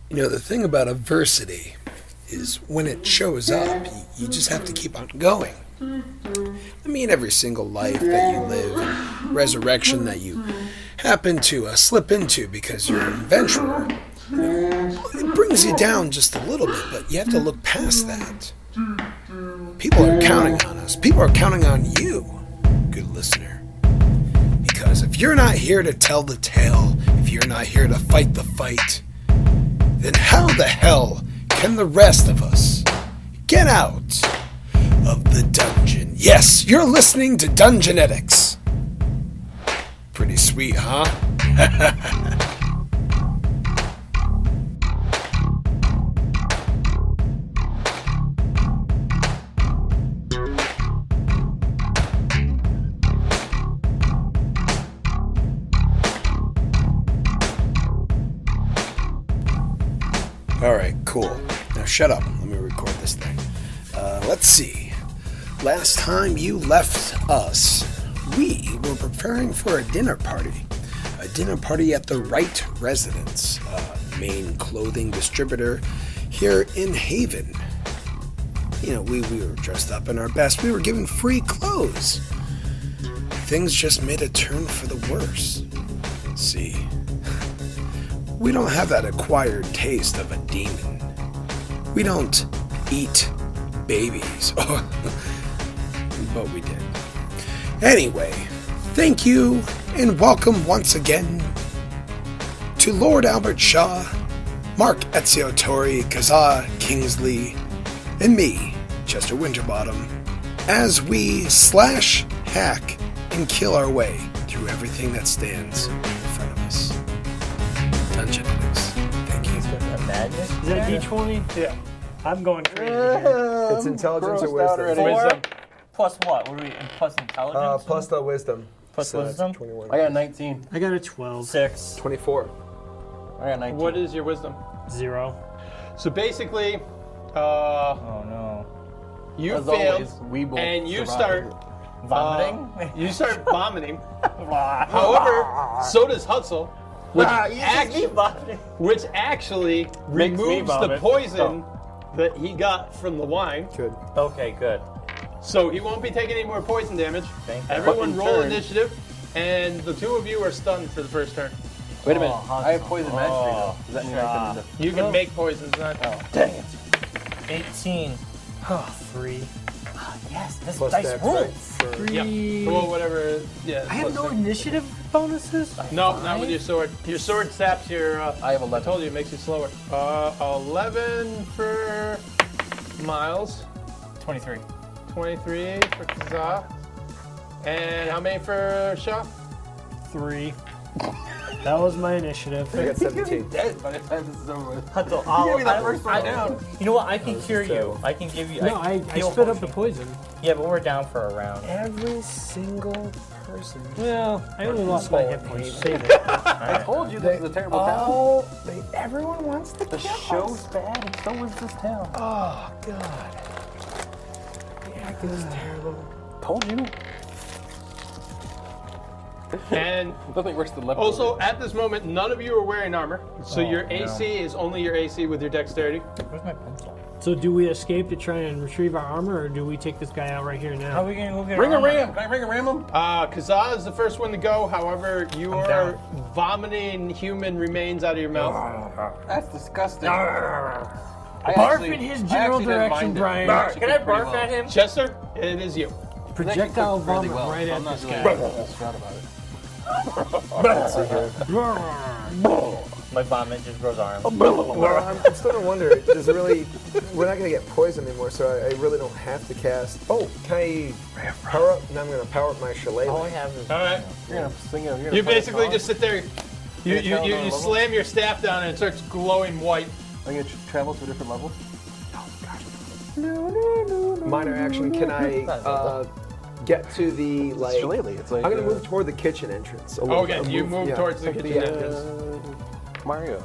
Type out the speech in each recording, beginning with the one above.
You know, the thing about adversity is when it shows up, you just have to keep on going. I mean, every single life that you live and resurrection that you happen to slip into because you're an adventurer, it brings you down just a little bit, but you have to look past that. People are counting on us. People are counting on you, good listener. Because if you're not here to tell the tale, if you're not here to fight the fight, then how the hell can the rest of us get out of the dungeon? Yes, you're listening to Dungeonetics. Pretty sweet, huh? Alright, cool. Now shut up. Let me record this thing. Let's see. Last time you left us, we were preparing for a dinner party. A dinner party at the Wright residence, main clothing distributor here in Haven. You know, we were dressed up in our best. We were given free clothes. Things just made a turn for the worse. Let's see. We don't have that acquired taste of a demon. We don't eat babies. But we did. Anyway, thank you and welcome once again to Lord Albert Shaw, Marc, Torri, Kazaa, Kingsley, and me, Chester Winterbottom, as we slash, hack, and kill our way through everything that stands in front of us. Dungeonetics. Thank you. Madness? Is that a D20? Yeah. I'm going crazy here. It's intelligence or Grossed out wisdom. already. Four plus what? What are we? Plus intelligence? Plus the wisdom. Plus So wisdom? that's 21. I got a 19. I got a 12. 6. 24. I got 19. What is your wisdom? 0. So basically, Oh no. you As failed, always, we both and you survived. start Vomiting? you start vomiting. However, so does Hutsell, which actually Makes me removes the vomit. poison that he got from the wine. Good. Okay, good. So he won't be taking any more poison damage. Thank God. Everyone Fucking roll turn. initiative, and the two of you are stunned for the first turn. Wait a minute. Oh, I have poison mastery oh, though. Does that mean I can... You can make poisons, not. Dang it. 18. Oh, 3. Yes, this Plus dice dex, rules. right? For- Yeah. Well, whatever. Yeah. I have no plus- initiative bonuses? No, not with your sword. Your sword saps your. I have 11. I told you it makes you slower. 11 for Miles, 23. 23 for Kazaa, and how many for Shaw? 3. That was my initiative. I got 17. Dead by the time this is over with. Hutsell, Give me that first one down. You know what? I can cure you. I can give you. No, I heal spit up potion. the poison. Yeah, but we're down for a round. Every single person. Well, I only lost my hit points. Save it. I told you this is a terrible town. Oh, everyone wants to The show's bad and so is this town. Oh, God. The acting is terrible. Told you. And Nothing worse than leftovers. also, at this moment, none of you are wearing armor, so Oh, your no. AC is only your AC with your dexterity. Where's my pencil? So do we escape to try and retrieve our armor, or do we take this guy out right here How now? are we gonna go get Ring a armor? ram. Can I ring a ram him? Kazaa is the first one to go. However, you I'm are down. vomiting human remains out of your mouth. That's disgusting. Barf in his general direction, Bryon. Can I barf at him? Chester, it is you. Projectile vomit right at this guy. My vomit just grows arms. Well, I'm starting to wonder, does it really... We're not going to get poisoned anymore, so I really don't have to cast... Oh, can I power up? Now I'm going to power up my shillelagh. All I have is. All right. You're gonna sing it. You're gonna You play a basically song? just sit there. You slam your staff down and it starts glowing white. Are you gonna travel to a different level? Minor action, can I get to the, like... Shillelagh. It's like I'm going to move toward the kitchen entrance. a little Okay, bit. you move towards the like kitchen entrance. Mario.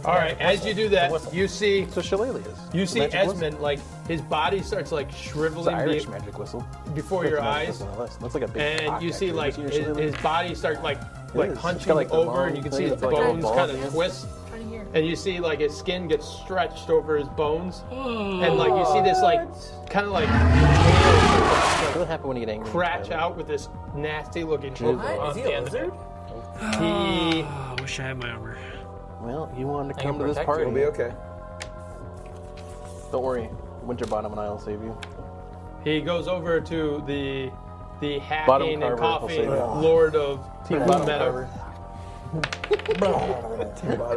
All right, as you do that, you see So shillelagh is. you see Magic whistle. Esmond, like his body starts like It's an shriveling Irish magic whistle. before your Magic eyes, whistle on the list. Looks like a big and cock, you see actually. like You see your shillelagh? his body start like is. It's hunching got, like, the over, long and you can thing. see the It's like a bones ball kind thing. of twist. Trying to hear. and you see like his skin gets stretched over his bones, and like you see this like kind of like What happened when you get angry? crash out with this nasty looking hook Is on he the a end of it. lizard? He I wish I had my armor. Well, you wanted to I come can to this protect party. We'll be okay. Don't worry, Winterbottom and I will save you. he goes over to the Bottom hacking and carver will coughing save you. Lord of Team bottom Gloommeadow.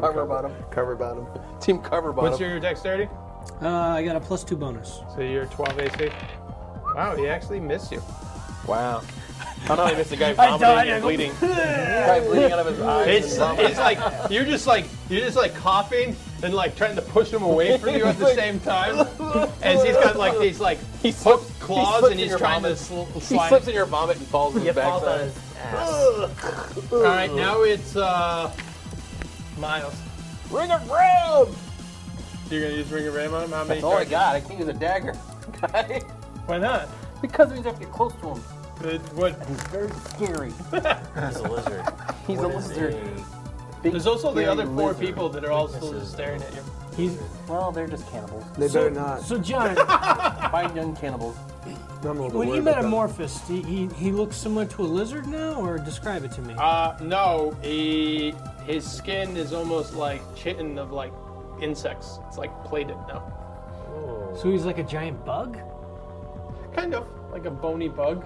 Cover bottom. Cover bottom. Team cover bottom. What's your dexterity? I got a +2 bonus. So you're 12 AC. Wow, he actually missed you. Wow. I know I missed a guy died, vomiting I and go, bleeding. Guy bleeding out of his eyes. It's, and vomiting. it's like you're just like coughing and like trying to push him away from you at the same time. As he's got like these like hooked claws slips and in he's your trying to vomit. He slide. slips in your vomit and falls in He his falls on backside. his ass. All right, now it's Miles. Ring of Ram! You're gonna use Ring of Ram on him? How many? That's all I charges? got. I can't use a dagger. Why not? Because we have to get close to him. What? He's very scary. He's a lizard. He's a What is lizard. a- There's also the scary other 4 lizard. people that are all still Weaknesses. just staring at you. He's Well, they're just cannibals. They better not. so John. Fine young cannibals. I'm a little bit When he worried about that. metamorphosed, he looks similar to a lizard now, or describe it to me. No, his skin is almost like chitin of like insects. It's like plated now. So he's like a giant bug. Kind of like a bony bug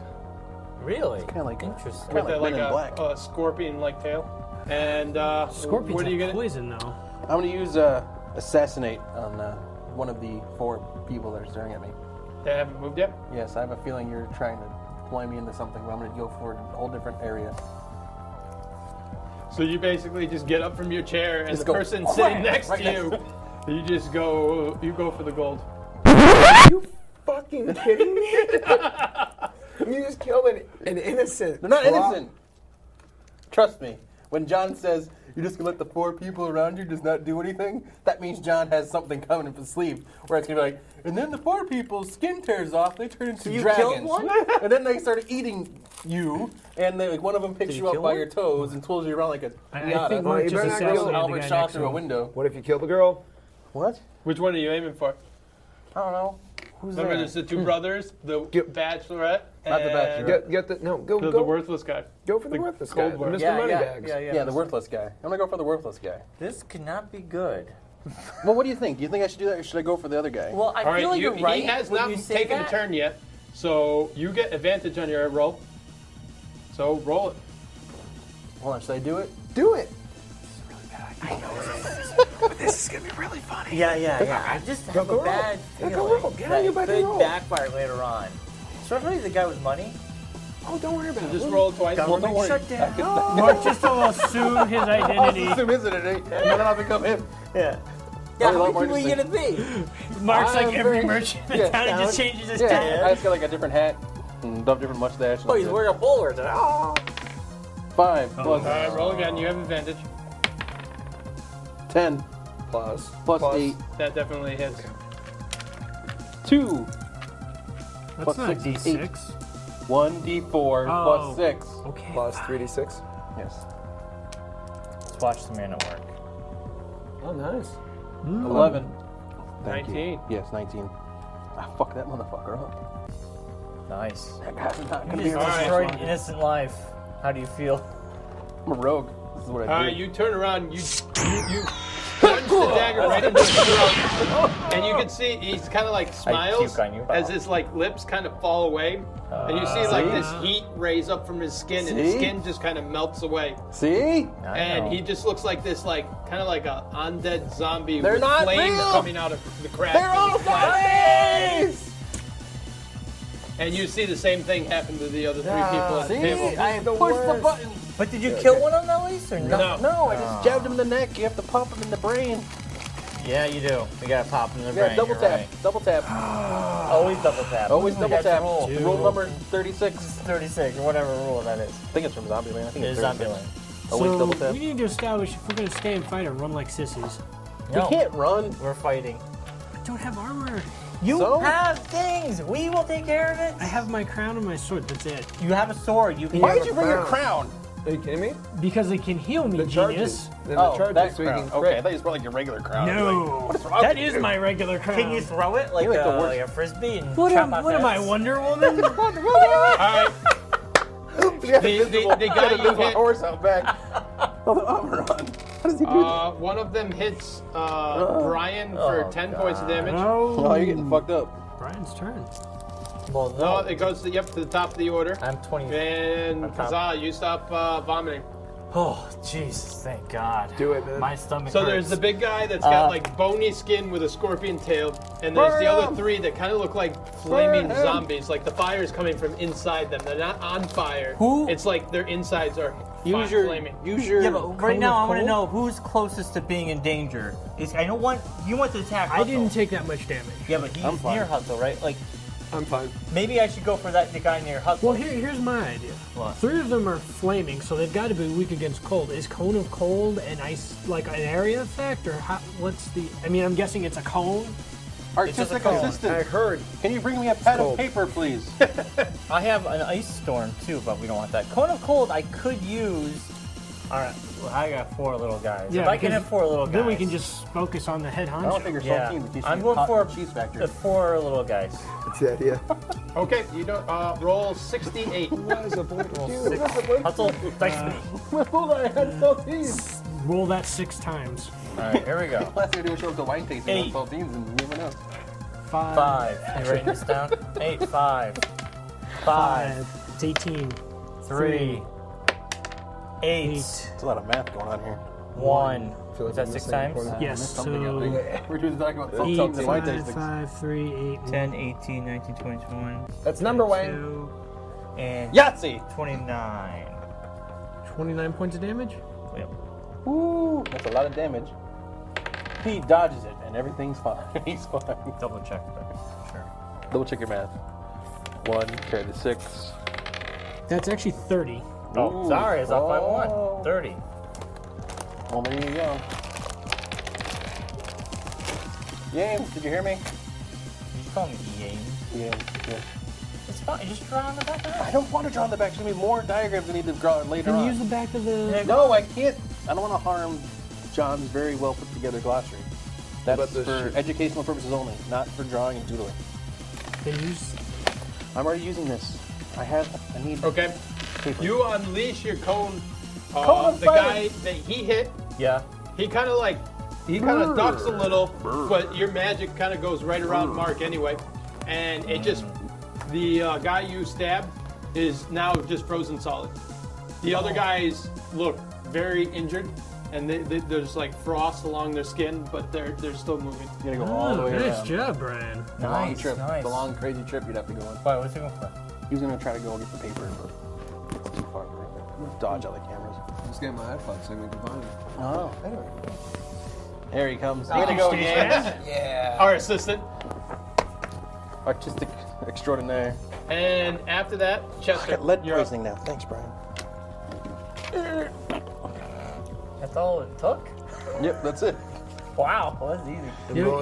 Really? Kind of like Interesting. with like like Men in Black. a scorpion-like tail. And Scorpions what are you have gonna? poison though. I'm gonna use assassinate on one of the 4 people that are staring at me. They haven't moved yet. Yes, I have a feeling you're trying to ploy me into something, but I'm gonna go for a whole different area. So you basically just get up from your chair, and Just the go, person "Wham!" sitting next right to you, you just go. You go for the gold. Are you fucking kidding me? You just killed an innocent. They're not prop. innocent. Trust me. When John says you're just gonna let the 4 people around you just not do anything, that means John has something coming up his sleeve. Where it's gonna be like, and then the 4 people's skin tears off, they turn into you dragons, killed one? and then they start eating you, and they, like one of them picks Did you you up kill by one? your toes and twirls you around like a I pinata. think Well, Marc you just better not kill assassinated the Albert guy Shaw next through to a him. window. What if you kill the girl? What? Which one are you aiming for? I don't know. Who's Remember, there? there's the 2 brothers, the Get- bachelorette, Not the and bachelorette. Get the no. Go the go. worthless guy. Go for the the worthless gold guy, worth. Mr. Moneybags. Yeah, the worthless guy. I'm gonna go for the worthless guy. This could not be good. Well, what do you think? Do you think I should do that, or should I go for the other guy? Well, I All right, feel like you're right. he has when not you say taken that. a turn yet, so you get advantage on your roll. So roll it. Hold on, should I do it? Do it. This is gonna be really funny. Yeah. I just have go a bad roll. feeling Go roll. Get on that your it bike and could roll. backfire later on. Especially the guy with money. Oh, don't worry about it. Just roll it twice. Well, don't worry. Shut down. Marc just will assume his identity. Assume his identity, and then I'll become him. Yeah. Oh, Yeah, you how like many people are you Marcus gonna be? Marc's I'm like every very- merchant in yeah, town. He just changes his Yeah, tag. I just got like a different hat and different mustache. and Oh, he's that's it. wearing a bowler. Oh. 5 plus All right, roll again. You have advantage. 10 Plus. plus 8. That definitely hits. 2 That's plus not 6, D6. 1d4 Oh. plus 6. Okay. Plus 3d6. Yes. Let's watch the man at work. Oh, nice. 11. Thank you. 19. Yes, 19. Ah, fuck that motherfucker up. Nice. That guy's not You gonna be just around. destroyed an innocent life. How do you feel? I'm a rogue. This is what All I do. right, you turn around. You plunge the dagger right into his throat, and you can see he's kind of like smiles puke on you. as his like lips kind of fall away, and you see like See? this heat raise up from his skin, and his See? skin just kind of melts away, See? I and know. he just looks like this like kind of like a undead zombie They're with not flames real! coming out of the cracks. They're in all his flesh. zombies! And you see the same thing happen to the other 3 people at the See? table. I the pushed the worst. button. But did you kill one of them at least, or no? No. I just jabbed him in the neck. You have to pop him in the brain. Yeah, you do. You gotta pop in the Yeah, brain. double you're tap. right. Double tap. Always double tap. Always You double have to tap. Roll. Rule number 36. 36 or whatever rule that is. I think it's from Zombieland. I think It it's is 36. Zombieland. Always So double tap. we need to establish if we're going to stay and fight or run like sissies. We No, can't run. we're fighting. I don't have armor. You So? have things. We will take care of it. I have my crown and my sword. That's it. You have a sword. You can. Why did you bring your crown? Are you kidding me? Because it can heal me, The genius. charges. Then the charges, that so we crown. can Okay, I crit. thought you brought like your regular crown. No, What is wrong that with is you? my regular crown. Can you throw it like, like the worst. like a frisbee and What, chop am, off what am I, heads? Wonder Woman? All right. The guy you There's my hit, horse out back. Oh, the armor on. How does he do that? one of them hits Bryon for 10 points of damage. Oh, you're getting fucked up. Brian's turn. Well, No, no. it goes to, to the top of the order. I'm 20. And On top. Kazaa, you stop vomiting. Oh, Jesus, thank God. Do it, man. My stomach So hurts. there's the big guy that's got like bony skin with a scorpion tail, and there's the other three that kind of look like flaming zombies. Like the fire is coming from inside them. They're not on fire. Who? It's like their insides are Use your. flaming. Use your. Yeah, but right Cone now of I want to cold? know who's closest to being in danger. I know one. You want to attack. I Hutsell. didn't take that much damage. Yeah, but he's I'm fine. near Hutsell, right? Like I'm fine. maybe I should go for the guy near Hutsell. Well, here's my idea. What? 3 of them are flaming, so they've got to be weak against cold. Is cone of cold an ice, like an area effect, or how, what's the? I mean, I'm guessing it's a cone. Artistic cone. I assistant. heard. Can you bring me a pad of cold. paper, please? I have an ice storm too, but we don't want that. Cone of cold I could use. All right, well, I got 4 little guys. Yeah, if I can because have 4 little guys, Then we can just focus on the head I don't honcho. think you're Yeah, 12 teams. I'm going for cheese factory. the 4 little guys. That's the idea. Okay, you don't roll 68. What is a boy? Hutsell, dice me. Roll that 6 times. All right, here we go. Last year we showed up to wine tasting 8. on 12 teams and you never know. 5. 5. You writing this down? 8, 5. 5, 5. It's 18. 3, 8, There's a lot of math going on here. 1. feel Was like that I'm 6 missing times? important. Yes, Something so I think. We're just talking about 8, some teams and wine 5, tastings. 5, 3, 8, 10, 18, 19, 20, 21, That's number one. 2, and Yahtzee! 29. 29 points of damage? Yep. Woo! That's a lot of damage. He dodges it and everything's fine. He's fine. Double check, but sure. Double check your math. 1 carry to 6. That's actually 30. Oh, sorry, it's off by Oh. 1. 30. Well, there you go. James, did you hear me? You just call me Yames. Yeah. It's fine. You just draw on the back of I it. don't want to draw on the back. There's going to be more diagrams I need to draw later Can on. you use the back of the... No, I can't. I don't want to harm John's very well put together glossary. That's But the for sh- educational purposes only, not for drawing and doodling. Then use... I'm already using this. I need Okay. paper. You unleash your cone. Cone of The guy silence. that he hit, Yeah. he kind of ducks a little, but your magic kind of goes right around Marc anyway. And it just, the guy you stabbed is now just frozen solid. The other guys look very injured, and there's like frost along their skin, but they're still moving. You're going to go all the way nice around. job, Brian. It's a long Nice, trip. nice. It's a long, crazy trip you'd have to go on. Why, what's he going for? He was going to try to go get the paper, but it's too far. Dodge all the cameras. Just get my iPod so we can find it. Oh. There he comes. Thank Way to you, go, Steve. James. Yeah. Our assistant. Artistic extraordinaire. And after that, I Chester. got lead you're up. poisoning now. Thanks, Brian. That's all it took? Yep, that's it. Wow, well, that's easy.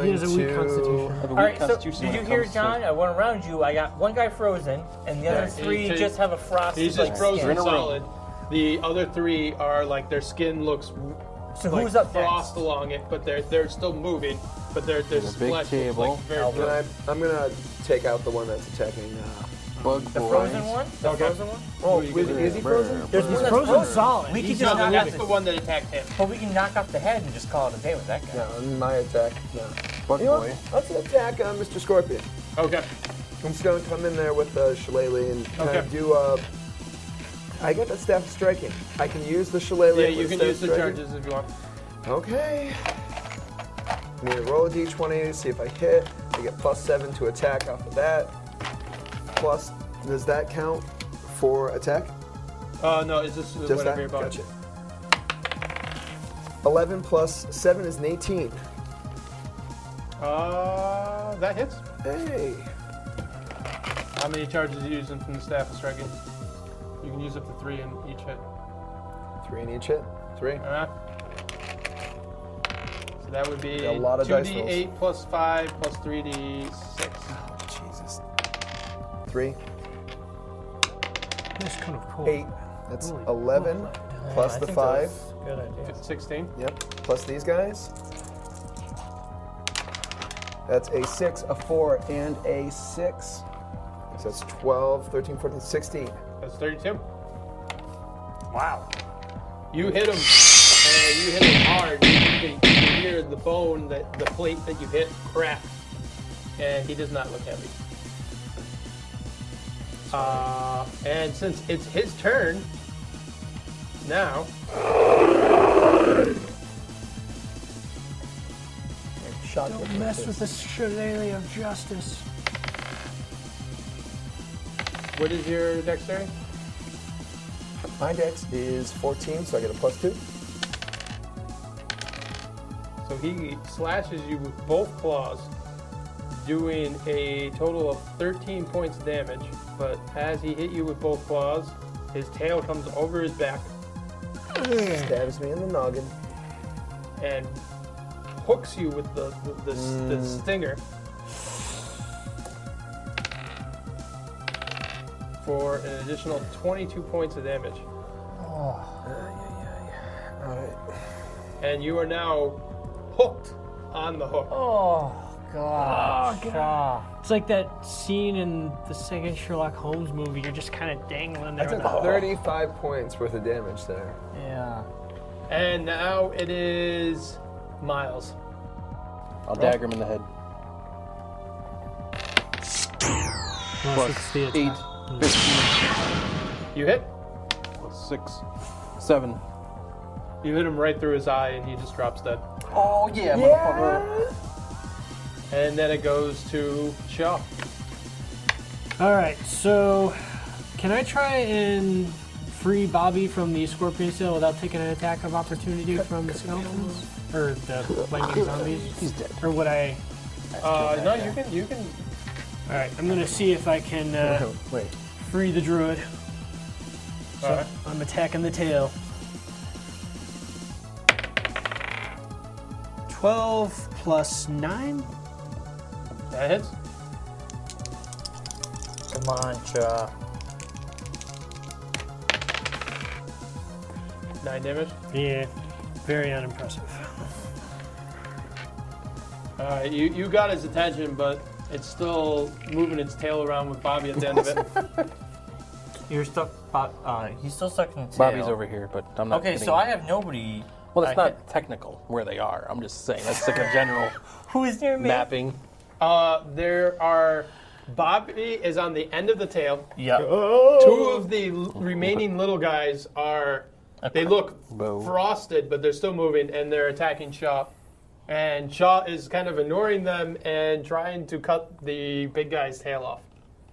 He has a weak constitution. I have a All weak right, so constitution did when you it hear, comes to- John? I went around you. I got one guy frozen, and the other Yeah, 3 he- just have a frost. He's just like, frozen skin. in a row. solid. The other 3 are like their skin looks So like who's up frost next? along it, but they're still moving. But their There's a big flesh table. looks like very Then I'm gonna take out the one that's attacking. Bug The boys. frozen one? The Okay. frozen one? Oh, is he frozen? There's He's one that's frozen solid. We can He's just No, knock that's off the one that attacked him. But we can knock off the head and just call it a day with that guy. No, my attack. No. Bug You know boy. what? Let's attack Mr. Scorpion. Okay. I'm just gonna come in there with the shillelagh and kind Okay. of do I got the staff of striking. I can use the shillelagh. Yeah, with you can staff use the of striking. charges if you want. Okay. I need to roll a d20 to see if I hit. I get +7 to attack off of that. Plus, does that count for attack? No, it's just Just whatever that? you're about. Gotcha. 11 plus 7 is an 18. That hits. Hey. How many charges are you using from the staff of striking? You can use up to 3 in each hit. 3 in each hit. 3. Alright. So that would be A lot of dice 2d8 plus 5 plus 3d6. Jesus. 3. Nice cone of cold. 8. That's Holy 11 moly. plus I the think 5. that's a good idea. 16. Yep. Plus these guys. That's a 6, a 4, and a 6. So that's 12, 13, 14, 16. That's 32. Wow. You hit him, and you hit him hard. You can hear the bone, the plate that you hit crack, and he does not look heavy. And since it's his turn, now Don't mess with the shillelagh of justice. what is your dexterity? My dex is 14, so I get a +2. So he slashes you with both claws, doing a total of 13 points of damage. But as he hit you with both claws, his tail comes over his back Stabs me in the noggin. and hooks you with the stinger for an additional 22 points of damage. Alright. And you are now hooked on the hook. Oh, God. It's like that scene in the second Sherlock Holmes movie. You're just kind of dangling there. I took 35 points worth of damage there. Yeah. And now it is Miles. I'll dagger him in the head. Plus it's the 8, attack. 15, You hit? plus 6, 7. You hit him right through his eye and he just drops dead. Oh yeah, motherfucker. And then it goes to Shaw. All right, so can I try and free Bobby from the scorpion cell without taking an attack of opportunity from the skeletons or the flaming zombies? He's dead. Or would I? No, you can. All right, I'm gonna see if I can Wait. free the druid. So All right. I'm attacking the tail. 12 plus 9. That hits. Come on, Cha. 9 damage. Yeah, very unimpressive. You got his attention, but it's still moving its tail around with Bobby at the end of it. You're stuck. He's still stuck in the tail. Bobby's over here, but I'm not. Okay, hitting so him. I have nobody. Well, it's I not technical where they are. I'm just saying that's like a general Who is near me? mapping. There are. Bobby is on the end of the tail. Yeah. Two of the remaining little guys are. They look Whoa. frosted, but they're still moving, and they're attacking Shaw. And Shaw is kind of ignoring them and trying to cut the big guy's tail off.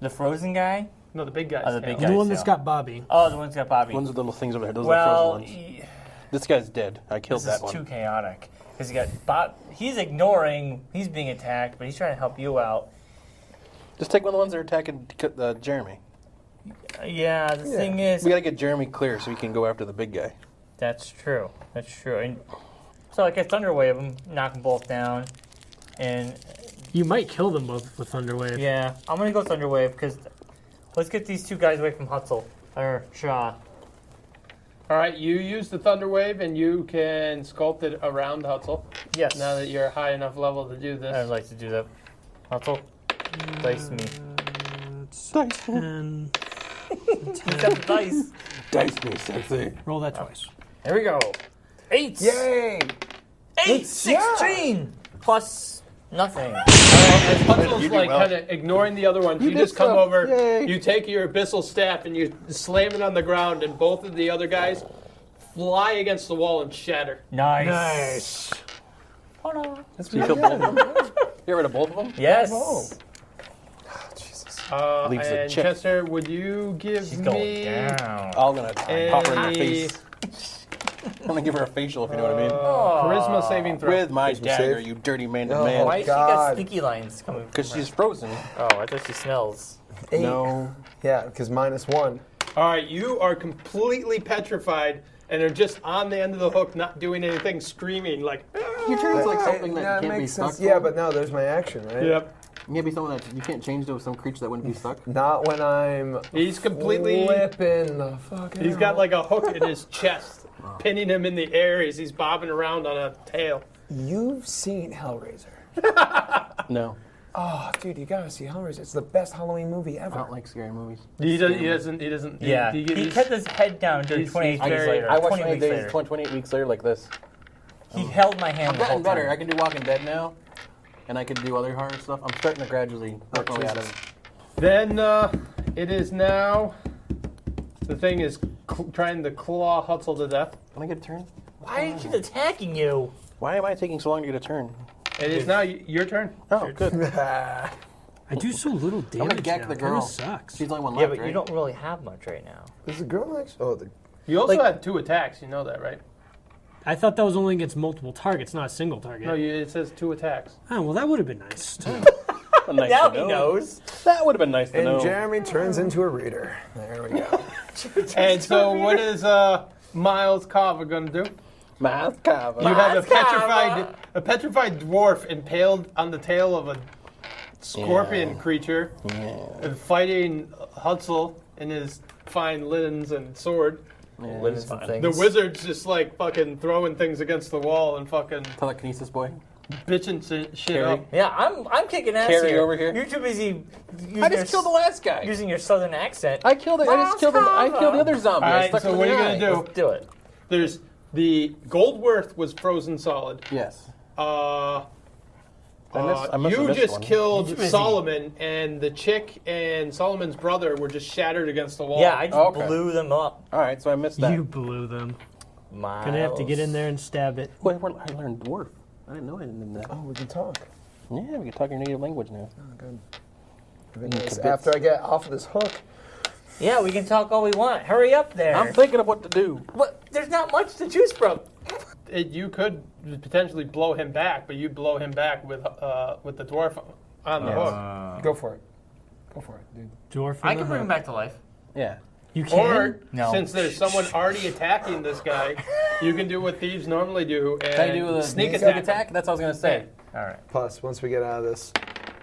The frozen guy? No, the big guy's Oh, the tail. big The guy. one that's got Bobby. Oh, the one's got Bobby. Ones with the little things over there. Those are well, the frozen ones. This guy's dead. I killed this that is one. too chaotic. Because he got he's ignoring. He's being attacked, but he's trying to help you out. Just take one of the ones that are attacking Jeremy. Yeah, the thing is, We gotta get Jeremy clear so we can go after the big guy. that's true. That's true. And so I can Thunderwave them, knock them both down, and You might kill them both with Thunderwave. yeah, I'm gonna go Thunderwave because let's get these two guys away from Hutsell or Shaw. All right, you use the Thunder Wave, and you can sculpt it around Hutsell. Yes. Now that you're a high enough level to do this. I'd like to do that. Hutsell, dice me. It's 10. He's got the dice. Dice me, sensei. Roll that twice. There we go. 8. Yay! 8, 16 plus nothing. As Hutzel's You do like well. kind of ignoring the other ones, you did just come so. over, Yay. you take your abyssal staff, and you slam it on the ground, and both of the other guys fly against the wall and shatter. Nice. So you killed both of them? Get rid of both of them? Yes. Leaves a And chip. Chester, would you give She's going me down. I'm gonna pop her in the a face. I'm gonna give her a facial, if you know what I mean. charisma saving throw? With my Charisma dagger, save. you dirty man Oh. man. Why has she God. got stinky lines coming from Because her? she's frozen. Oh, I thought she smells. 8. No. Yeah, because -1. All right, you are completely petrified and are just on the end of the hook, not doing anything, screaming like. Your turn's like something that Yeah, it can't be makes stuck. sense. Yeah, but now there's my action, right? Yep. Maybe someone that you can't change to some creature that wouldn't be stuck. Not when I'm He's completely. flipping the fucking He's got like a hook in his chest, pinning him in the air as he's bobbing around on a tail. You've seen Hellraiser. No, Oh, dude, you gotta see Hellraiser. It's the best Halloween movie I ever. don't like scary movies. He doesn't. Yeah, He he kept his head down during 28 weeks later. I watched 20 my weeks days later. 28 weeks later like this. He held my hand I've the whole gotten better. I time. can do Walking Dead now, and I can do other horror stuff. I'm starting to gradually work my way out of it. Then it is now. The thing is trying to claw Hutsell to death. Can I get a turn? Why is she attacking you? Why am I taking so long to get a turn? It is now your turn. Oh, good. I do so little I'm gonna damage gag now. the It kinda girl. sucks. She's the only one Yeah, left, but right? you don't really have much right now. Is the girl next? Oh, the You also Like- had 2 attacks. You know that, right? I thought that was only against multiple targets, not a single target. No, it says 2 attacks. Oh, well, that would have been nice. too. Nice Now to he know. knows. That would have been nice to and know. Jeremy turns into a reader. There we go. And so, what is Miles Kava gonna do? Math cover. You have a Kava. petrified dwarf impaled on the tail of a scorpion creature, and fighting Hutsell in his fine linens and sword. Linens and things. The wizard's just like fucking throwing things against the wall and fucking Telekinesis boy. bitching shit Carry. up. Yeah, I'm kicking ass Carry here. over here. You're too busy using, I just killed the last guy. using your southern accent. I killed it. I just killed him. I killed the other zombie. All I right, stuck so him in what are the you eye. gonna do? Let's do it. There's the Goldworth was frozen solid. Yes. Uh, I must have you missed just one. killed You're busy. Solomon, and the chick and Solomon's brother were just shattered against the wall. Yeah, I just Okay. blew them up. All right, so I missed that. You blew them. Miles. Gonna have to get in there and stab it. Wait, I learned dwarf. I didn't know I didn't know that. Oh, we can talk. Yeah, we can talk your native language now. Oh, good. bits. After I get off of this hook, Yeah, we can talk all we want. Hurry up there. I'm thinking of what to do. What? There's not much to choose from. You could potentially blow him back, but you blow him back with the dwarf on the hook. go for it. Go for it, dude. Dwarf. I in can the bring him hook. back to life. Yeah. You can. Or, No. since there's someone already attacking this guy, you can do what thieves normally do and Can I do a sneak sneak attack. attack? That's what I was gonna say. All right. Plus, once we get out of this,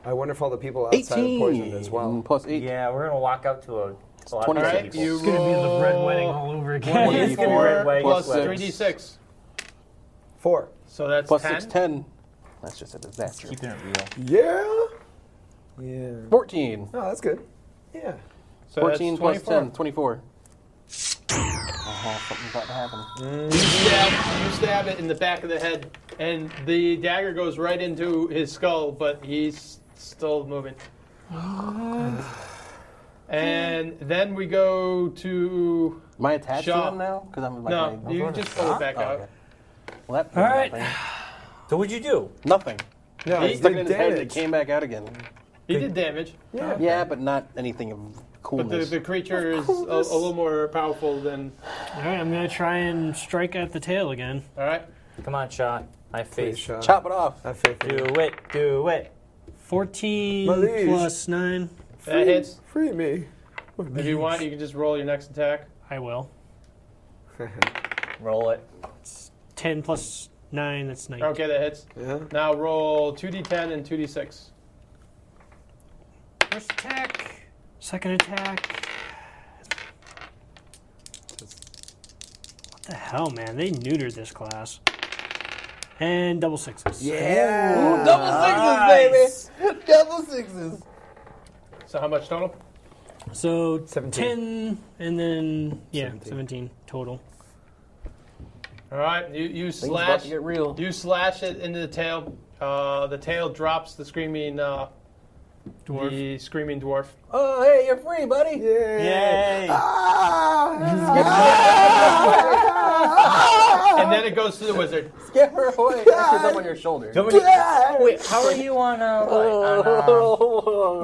I wonder if all the people outside are poisoned as well. Plus 8. Yeah, we're gonna walk out to a lot 20 of All right, people. you It's gonna be the roll red wedding all over again. It's gonna be red 1d4 wedding plus plus 3d6. 4. So that's Plus 10. 6, 10. That's just a disaster. Keeping it real. Yeah. Yeah. 14. Oh, that's good. Yeah. So 14 that's plus 24. 10, 24. Oh, something's about to happen. You stab it in the back of the head, and the dagger goes right into his skull, but he's still moving. And then we go to... Am I attached Shaw. to him now? Because I'm like No, my- you just pull it back Oh, out. okay. Well, that All right. nothing. So what'd you do? Nothing. No, He it's Stuck the it in his head and it damage. came back out again. He did damage, Yeah. Yeah, but not anything of but coolness. the creature is a little more powerful than... All right, I'm gonna try and strike at the tail again. All right? Come on, Shaw. I have Please, faith. Shaw. Chop it off. I have faith in Do you. it. Do it. 14 My liege. plus 9. That hits. Free me. If you want, you can just roll your next attack. I will. Roll it. 10 plus 9. That's 9. Okay, that hits. Yeah. Now roll 2d10 and 2d6. First attack. Second attack. What the hell, man? They neutered this class. And double sixes. Yeah. Double sixes, baby! Double sixes! So how much total? So 17. 10 and then, yeah, 17. 17 total. All right, you Things about slash to get real. you slash it into the tail. The tail drops the screaming Dwarf. The screaming dwarf. Oh, hey, you're free, buddy! Yay! And then it goes to the wizard. Scare her away. Actually, up on your shoulder. Wait, how are you on,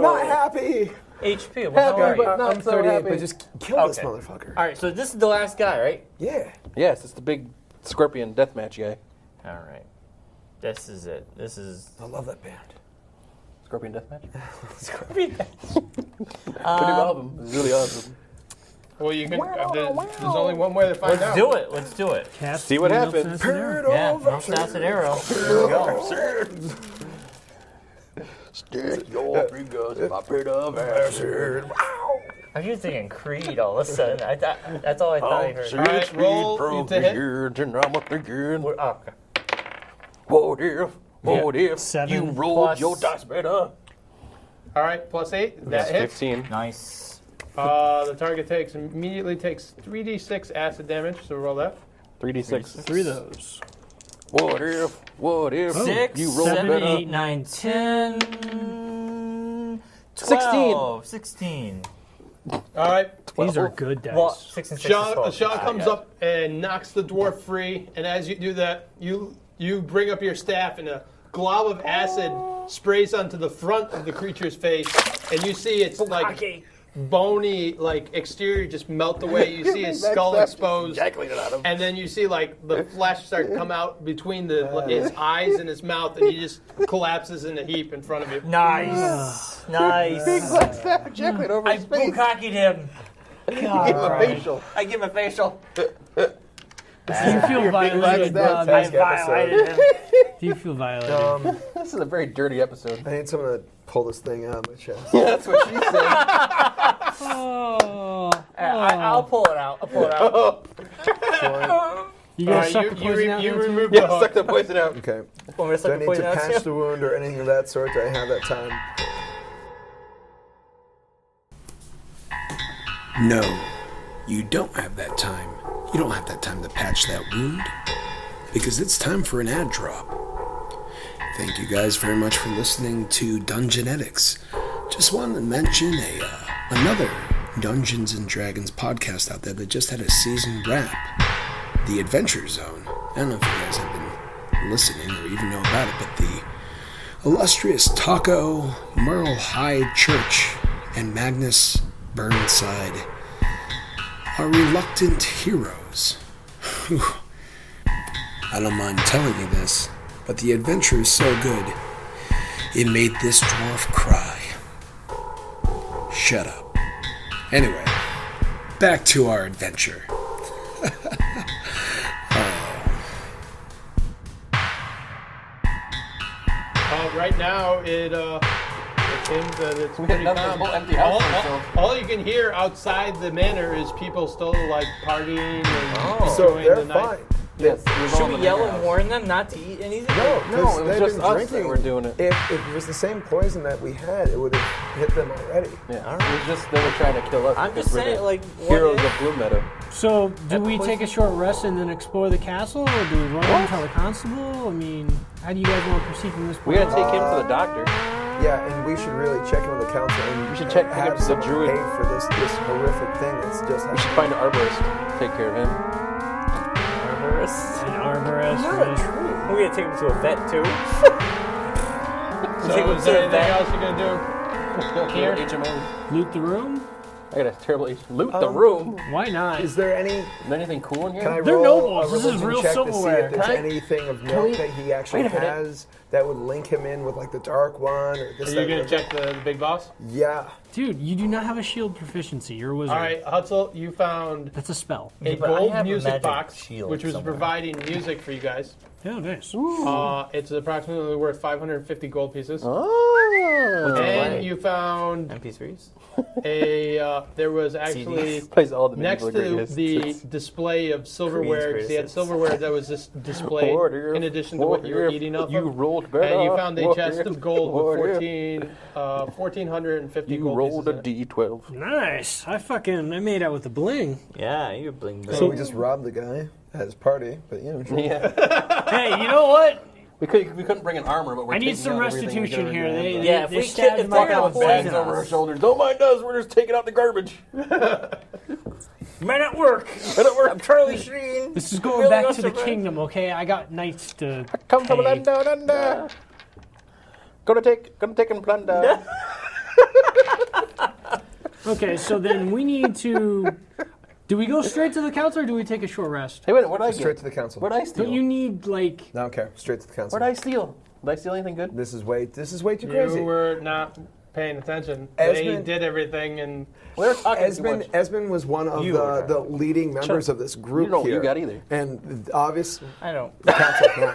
Not happy. HP? Happy, How are you? but not I'm so 38, happy. but just kill this Okay. motherfucker. All right, so this is the last guy, right? Yeah. Yes, it's the big scorpion deathmatch guy. All right. This is it. This is... I love that band. Scorpion deathmatch? Pretty Pretty well of them. It's really awesome. Well, you can. There's only one way to find Let's out. do it. Let's do it. Cast See what one happens. assassin arrow. Yeah, no assassin arrow. Here we go. Stick your fingers in my pit of acid. I was just thinking Creed all of a sudden. That's all I thought I heard. All right, roll to hit. And I'm up again. Oh, okay. What if 7 you rolled plus- your dice better? All right, plus 8. That hits. 15. Nice. The target immediately takes 3d6 acid damage, so roll that. 3d6. 3 of those. What if 6, you rolled 7, better? 8, 9, 10, 12, 16. All right. These are good dice. Well, 6 and 6 is 12. Sean comes up and knocks the dwarf free, and as you do that, you bring up your staff, and a glob of acid sprays onto the front of the creature's face, and you see its like bony like exterior just melt away. You see his skull exposed, and then you see like the flesh start to come out between his eyes and his mouth, and he just collapses in a heap in front of you. Nice. Nice. Staff ejaculate over I his face. bukkakied him. Give him a facial. I give him a facial. Do you feel violated, Bob? I violated him. Do you feel violated? This is a very dirty episode. I need someone to pull this thing out of my chest. Yeah, that's what she said. Oh. I'll pull it out. I'll pull it out. You gonna suck the You poison out now, too? remove the Yeah, hook. suck the poison out. Okay. Want me to Do suck I the need to poison out patch too? the wound or anything of that sort? Do I have that time? No, you don't have that time. You don't have that time to patch that wound, because it's time for an ad drop. Thank you guys very much for listening to Dungeonetics. Just wanted to mention another Dungeons and Dragons podcast out there that just had a season wrap, The Adventure Zone. I don't know if you guys have been listening or even know about it, but the illustrious Taco, Merle Hyde Church, and Magnus Burnside are reluctant heroes. Whew. I don't mind telling you this, but the adventure is so good, it made this dwarf cry. Shut up. Anyway, back to our adventure. Right now, it seems that it's pretty nothing, calm. whole empty house All you can hear outside the manor is people still like partying and So enjoying they're the night. fine. Yes, Should we yell and warn them not to eat anything? No, No, it was they've just been us drinking. that were doing it. If it was the same poison that we had, it would have hit them already. Yeah, it was just they were trying to kill us. I'm because just we're saying, the like, heroes what of Gloommeadow. So, do we take a short rest and then explore the castle, or do we run and tell the constable? I mean, how do you guys want to proceed from this We point? gotta take him to the doctor. Yeah, and we should really check in with the council and We should check have with the someone druid. pay for this horrific thing that's just We should happened. find an arborist, take care of him. Arborist. An arborist, Not right? a tree. We're gonna take him to a vet too. So is there anything else you're gonna do? Here, HMO. Loot the room? I got a terrible loot the room. Why not? Is there any? Is there anything cool in here? Can I They're roll nobles. a This is religion real check silverware. to see if there's Can I- anything of note that he actually Wait a minute. has that would link him in with like the Dark One or this? Are that, you gonna or check the big boss? Yeah. Dude, you do not have a shield proficiency. You're a wizard. All right, Hutsell, you found That's a spell. a Yeah, but I gold have a music magic box, shield which was somewhere. providing music for you guys. Oh, nice. It's approximately worth 550 gold pieces. Oh. And you found MP3s. there was actually Plays all the next medieval to greatest the hits. display of silverware, Queen's 'cause he had greatest silverware that was just displayed What in if- addition to what you were if eating off you of. rolled better. And you found a What chest if- of gold with what if 1,450 You gold rolled a pieces in it. D12. Nice. I made out with the bling. Yeah, you're bling bling. So we just robbed the guy at his party, but you know. Sure. Yeah. Hey, you know what? We couldn't bring an armor, but we're I need taking some out everything we restitution could here. have They, done. they, Yeah, if they we stabbed if my they're gonna house. poison Bags over our us. shoulders. Don't mind us. We're just taking out the garbage. Men at work. I'm Charlie Sheen. This is going Really back wants to the to run. kingdom, okay? I got knights to Come from pay. London. Gonna take and plunder. Okay, so then we need to... Do we go straight to the council or do we take a short rest? Hey, wait, what did I Straight get? to the council. What did I steal? Don't you need, like... No, okay, straight to the council. What did I steal? Did I steal anything good? This is way too crazy. You were not paying attention. They Esmond- did everything, and We were talking too much. Esmond was one of You were. the leading members of this group You know what here. you got either. And obvious I don't. the council. No.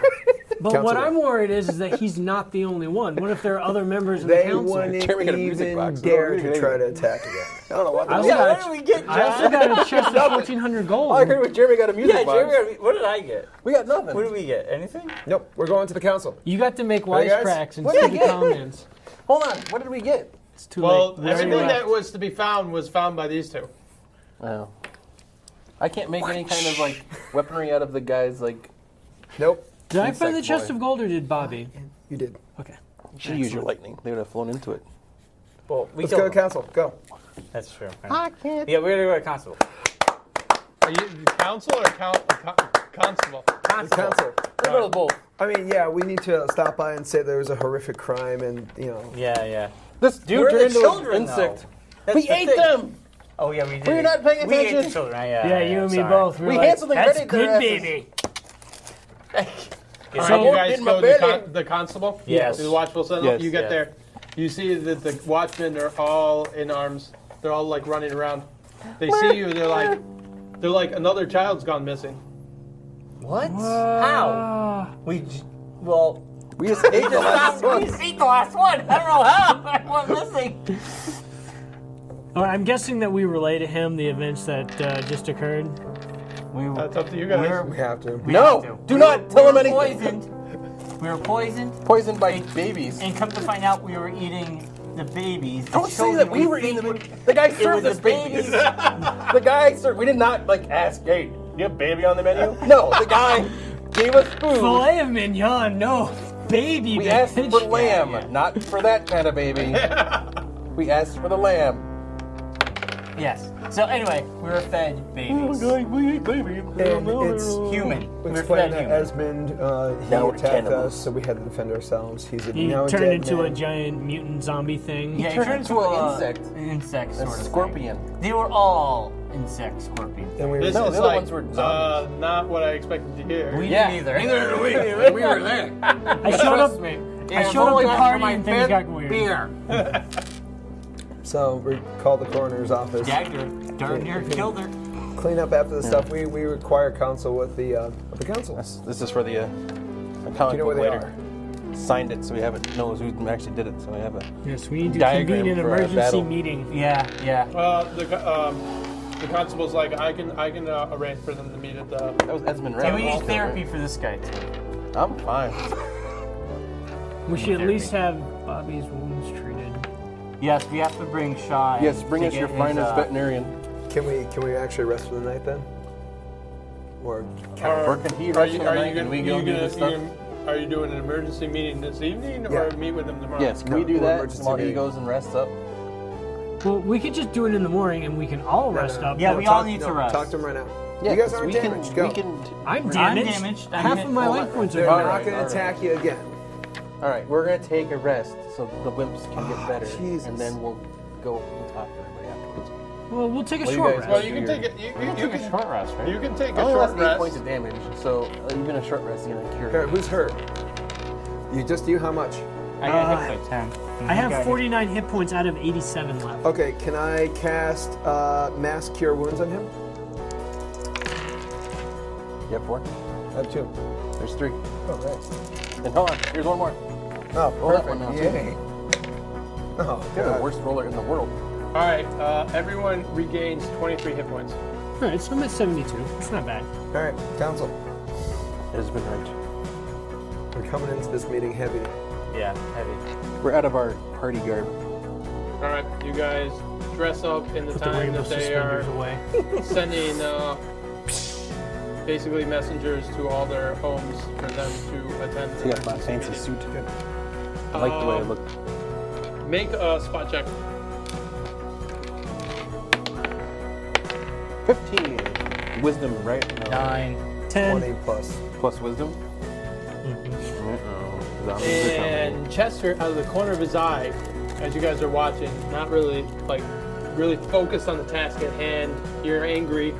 But Council what there. I'm worried is that he's not the only one. What if there are other members of the They council? wouldn't Jeremy got a music even box. dare What are you to try to attack again. I don't know what. I also Yeah, got what did we get, John? I also got a chest of 1,400 gold. All I heard was Jeremy got a music Yeah, box. Jeremy, what did I get? We got nothing. What did we get? Anything? Nope, we're going to the council. You got to make Hey, guys. wisecracks and What did I stupid get? comments. Hold on. What did we get? It's too Well, late. We already everything left. that was to be found was found by these two. Oh. I can't make any kind of like weaponry out of the guy's like. Nope, Did I find the insect chest boy. of gold or did Bobby? you did. Okay. You should use your lightning. They would have flown into it. Well, we Let's go to killed him. council. Go. That's true. Yeah, we're gonna go to constable. Are you the council or constable? Council. We'll go to both. I mean, yeah, we need to stop by and say there was a horrific crime, and Yeah. This dude Where are the turned into an children, insect. though? That's We the ate thing. them. Oh yeah, we did. Were you not paying We ate the attention? children. Yeah, you and me sorry. both. We like, handsomely that's readied good, their asses." baby. All So- right, you guys in my go to belly. the constable? Yes. To the watchful sentinel? Yes. You get Yes. there. You see that the watchmen are all in arms. They're all like running around. They see you, they're like another child's gone missing. What? How? Well, We just ate the last we one. just ate the last one. I don't know how. I went missing. Oh, I'm guessing that we relay to him the events that just occurred. That's up to you guys. we have to. No, do not tell him anything. Poisoned. We were poisoned, Poisoned by babies. and come to find out, we were eating the babies. The Don't say children that we were think eating them. The guy It served was us the babies. babies. The guy served. We did not like ask. Hey, do you have baby on the menu? No, the guy gave us food. Filet of mignon, no. Baby, We bitch. asked for lamb, not for that kind of baby. We asked for the lamb. Yes. So anyway, we were fed babies. we ate baby. And it's Human. We were explained fed that human. Esmond, he Now we're attacked cannibals. us, so we had to defend ourselves. He's a He now a turned dead into a man. giant mutant zombie thing. Yeah, he turned turned into into an a insect. An insect A sort of thing. scorpion. They were all insect scorpions. And we This No, is the other like ones were zombies. not what I expected to hear. We Yeah. didn't either. Neither did we. We were there. I showed up. I showed up to party and things got weird. So we called the coroner's office. Gagged her. Darn near killed her. Clean up after the stuff. We require counsel with the council. This is for the Do comic you know where book they later. Signed it, so we have it. Knows who actually did it, so we have it. Yes, we need to Diagram convene an for our emergency battle. meeting. Yeah. The constable's like, I can arrange for them to meet at the. That was Esmond Wright. And we need also, therapy right? for this guy too. I'm fine. We should at least have Bobby's wounds treated. Yes, we have to bring Shaw. in Yes, bring to us your get his, finest veterinarian. Can we actually rest for the night then? Or Or can he Are rest you for the night gonna and we go do this stuff? are you doing an emergency meeting this evening or Yeah. meet with him tomorrow? Yes, can No, we do we'll that emergency while he meeting. goes and rests up? Well, we could just do it in the morning and we can all rest up. Yeah, but we all need to rest. Talk to him right now. Yeah, you guys 'cause aren't we damaged. Can, Go. we can. I'm I'm damaged. damaged. I'm Half hit. of my Hold life on. points are They're gone. not going to attack you again. All right, we're gonna take a rest so the wimps can get better, Jesus. and then we'll go and talk to everybody afterwards. Well, we'll take a Well, you short guys- rest. Well, you can take it. You Took a can short rest, right? You can take I a only short lost 8 rest. points of damage, so even a short rest is gonna cure. Here, who's hurt? You how much? I got hit by 10. I have 49 hit points out of 87 left. Okay, can I cast Mass Cure Wounds on him? You have 4? I have 2. There's 3. Oh, right. And hold on, here's one more. Oh, Roll that perfect. one now, too. Yay. Oh, You're the God. worst roller in the world. All right, everyone regains 23 hit points. All right, so I'm at 72. It's not bad. All right, council. Esmond Wright. We're coming into this meeting heavy. Yeah, heavy. We're out of our party garb. All right, you guys dress up in the Put the time rainbow that they are suspenders away. sending basically messengers to all their homes for them to attend. He got my fancy suit. I like the way it looked. Make a spot check. 15. Wisdom, right? No. 9. 10. 20 plus. Plus wisdom? Uh-oh. Zombies are coming. And Chester, out of the corner of his eye, as you guys are watching, not really really focused on the task at hand. You're angry,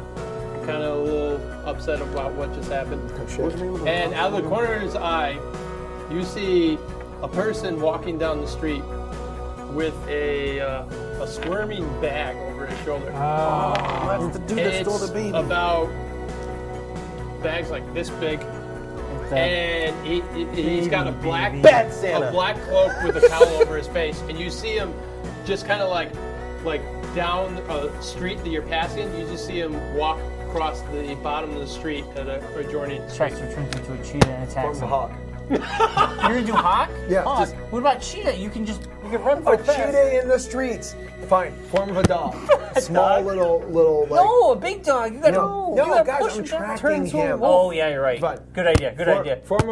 kind of a little upset about what just happened. Oh, shit. And out of the corner of his eye, you see a person walking down the street with a squirming bag over his shoulder. That's the dude that It's stole the baby. about bags like this big and and he's got a black Bad Santa. a black cloak with a towel over his face, and you see him just kind of like down a street that you're passing. You just see him walk across the bottom of the street at a adjoining street. Chester turns into a cheetah and attacks Form him. of hawk. You're gonna do hawk? Yeah, Hawk. just- What about cheetah? You can run A so fast. cheetah in the streets. Fine. Form of a dog. Small little like. No, a big dog. You gotta. No, you gotta guys, push I'm him down. tracking Turn into a him. wolf. Oh yeah, you're right. Fine. Good idea. Good idea. Form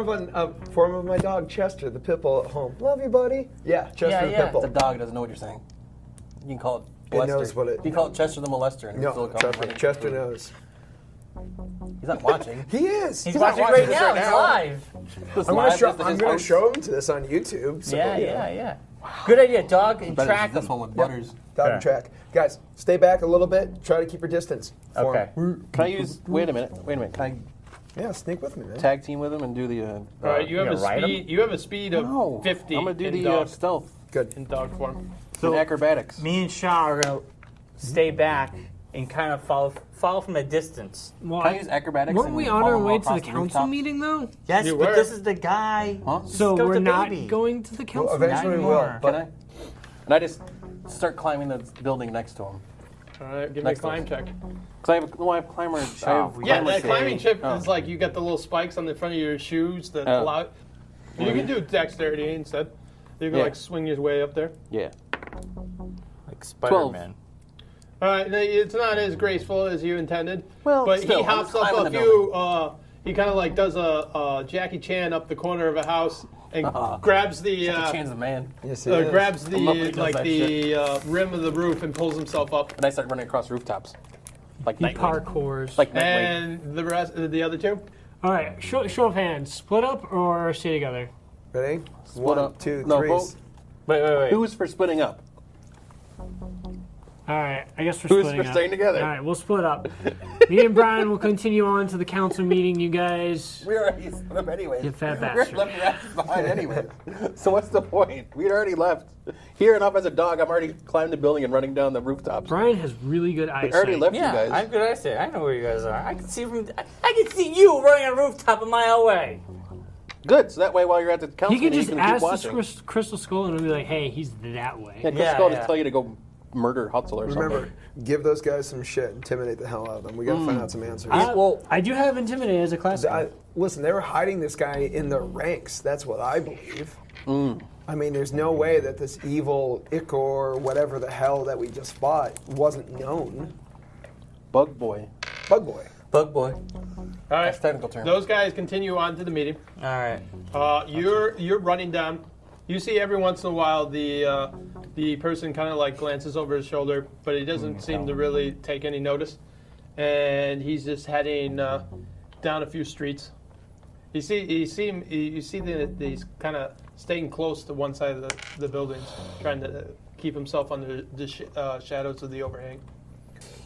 of my dog Chester, the pit bull at home. Love you, buddy. Yeah, Chester Yeah, the yeah. pit bull. The dog doesn't know what you're saying. You can call it It Molester. knows what it- You can call it Chester the molester, and No, still come trust me, running. Chester knows. He's not watching. He is. He's not watching watching right this now. right It's now. live. I'm gonna show him to this on YouTube. So, Yeah, you know, yeah. Good idea. Dog and Better track. this one with Butters. Dog Yeah. and track. Guys, stay back a little bit. Try to keep your distance. Form. Okay. Can I use? Wait a minute. Can Yeah, sneak with me, man. I tag team with him and do the? All right, you have You a gonna ride him? speed. You have a speed of No, 50. I'm gonna do in the dog, stealth Good. in dog form. and acrobatics. Me and Shaw are gonna stay back and kind of follow from a distance. Well, Can I use acrobatics? weren't and we follow on our him way to across the the council rooftop? meeting, though? Yes, You but were. this is the guy. Huh? So Go we're to not baby. going to the council Well, meeting? eventually we Not will. anymore. But Can I? And I just start climbing the building next to him. All right, give me a Next climb one. check. Cause I have climber. I have we Yeah, climber that shit. climbing chip Oh. is like you got the little spikes on the front of your shoes that Oh. allow. You can do dexterity instead. You can Yeah. like swing your way up there. Yeah. Like Spider-Man. All right, now, it's not as graceful as you intended. Well, but still, he I'm hops just up climbing a the few. He kind of like does a Jackie Chan up the corner of a house and grabs the Change the man. yes, it is. grabs I love when he the does like that the rim of the roof and pulls himself up. And I start running across rooftops. Like He Nightwing. parkours. Like Nightwing. And the rest, the other two. All right, show of hands. Split up or stay together? Ready? Split One, up. two, No, three. vote. Wait. Who's for splitting up? All right, I guess we're Who's splitting for up. staying together? All right, we'll split up. Me and Bryon will continue on to the council meeting. You guys, We already split up anyway. you fat We already bastard. left your asses behind anyway. So what's the point? We'd already left. Here and up as a dog, I'm already climbing the building and running down the rooftops. Bryon has really good We eyesight. already left Yeah, you guys. I'm good at it. I know where you guys are. I can see you running on a rooftop a mile away. Good. So that way, while you're at the council, He can meeting, just you can ask keep the watching. Crystal Skull and be like, "Hey, he's that way." Yeah, Chris Yeah, Skull yeah. just tell you to go murder Hutsell or Remember, something. give those guys some shit. Intimidate the hell out of them. We gotta find out some answers. Well- I do have Intimidate as a class. Listen, they were hiding this guy in their ranks. That's what I believe. I mean, there's no way that this evil Ichor, whatever the hell that we just fought, wasn't known. Bug boy. Bug Boy. Bug boy. All right, That's a technical term. those guys continue on to the meeting. All right. You're running down. You see every once in a while the person kind of like glances over his shoulder, but he doesn't seem to really take any notice, and he's just heading down a few streets. You see that he's kind of staying close to one side of the buildings, trying to keep himself under the shadows of the overhang.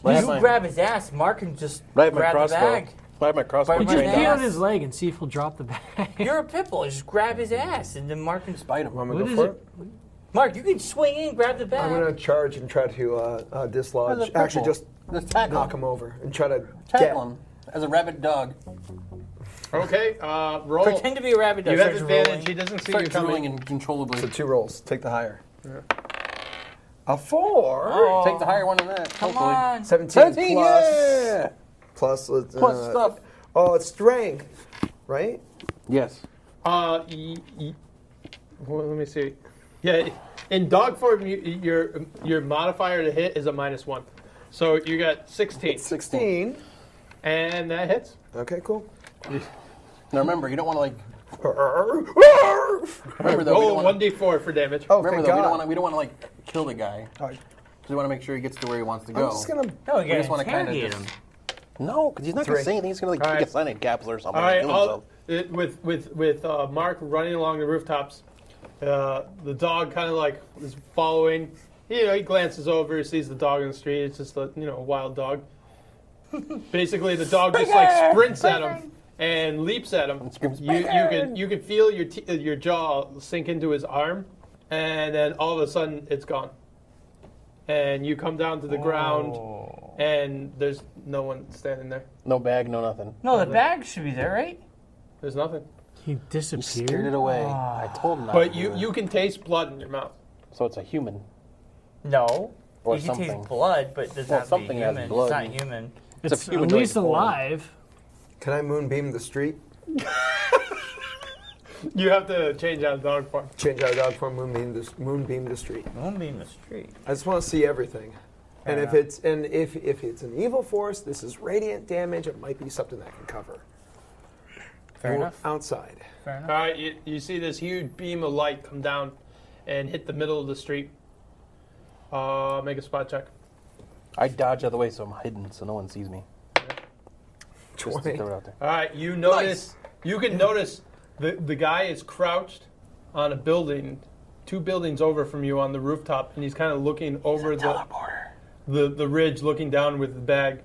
Right You at my- grab his ass. Mark can just Right at my grab the crossbow. bag. Right at my crossbow. Right You at just my pee ass. on his leg and see if he'll drop the bag. You're a pit bull. Just grab his ass, and then Mark can Bite him. Want me What to is go for it? it? Mark, you can swing in, grab the bag. I'm gonna charge and try to dislodge. As a Actually, cripple. just Just tackle knock him. him over and try to Tackle him. As a rabid dog. Okay, roll. Pretend to be a rabbit. You dog. have Starts advantage. rolling. He doesn't see Start you coming. drooling uncontrollably. So 2 rolls. Take the higher. A 4. Oh, Take the higher one than that. come hopefully. on. 17 17, plus. yeah! Plus, Plus stuff. Oh, it's strength, right? Yes. Well, let me see. Yeah, in dog form, your modifier to hit is a -1. So you got 16. 16. And that hits. Okay, cool. Now remember, you don't want to like. Oh, Remember though, we Roll don't want to. 1d4 for damage. thank Remember though, God. we don't want to like kill the guy. Oh, We want to make sure he gets to where he wants to go. I'm just gonna. No, you We gotta just want to kind of interrogate just. him. No, because he's not going 3. to say anything. He's going to like All take right. a signing capsule or something. All right, and kill himself. with Mark running along the rooftops, the dog kind of like is following. You know, he glances over, sees the dog in the street. It's just a wild dog. Basically, the dog just like sprints at him and leaps at him. screams, You can feel your jaw sink into his arm, and then all of a sudden it's gone. And you come down to the ground, and there's no one standing there. No bag, no nothing. No, the bag should be there, right? There's nothing. He disappeared. Scared it away. I told him not But to do you can taste blood in your mouth. it. So it's a human. No. Or You can something. taste blood, but it does Well, not be something has human. blood. It's not human. It's It's a at humanoid least form. alive. Can I moonbeam the street? You have to change out of dog form. Change out of dog form, moonbeam the street. Moonbeam the street. I just want to see everything. And if it's an evil force, this is radiant damage. It might be something that can cover. Fair enough. Outside. Fair enough. All right, you see this huge beam of light come down and hit the middle of the street. Make a spot check. I dodge out of the way so I'm hidden so no one sees me. Just to 20. throw it out there. All right, you notice. You can notice the guy is crouched on a building, 2 buildings over from you on the rooftop, and he's kind of looking over the ridge, looking down with the bag.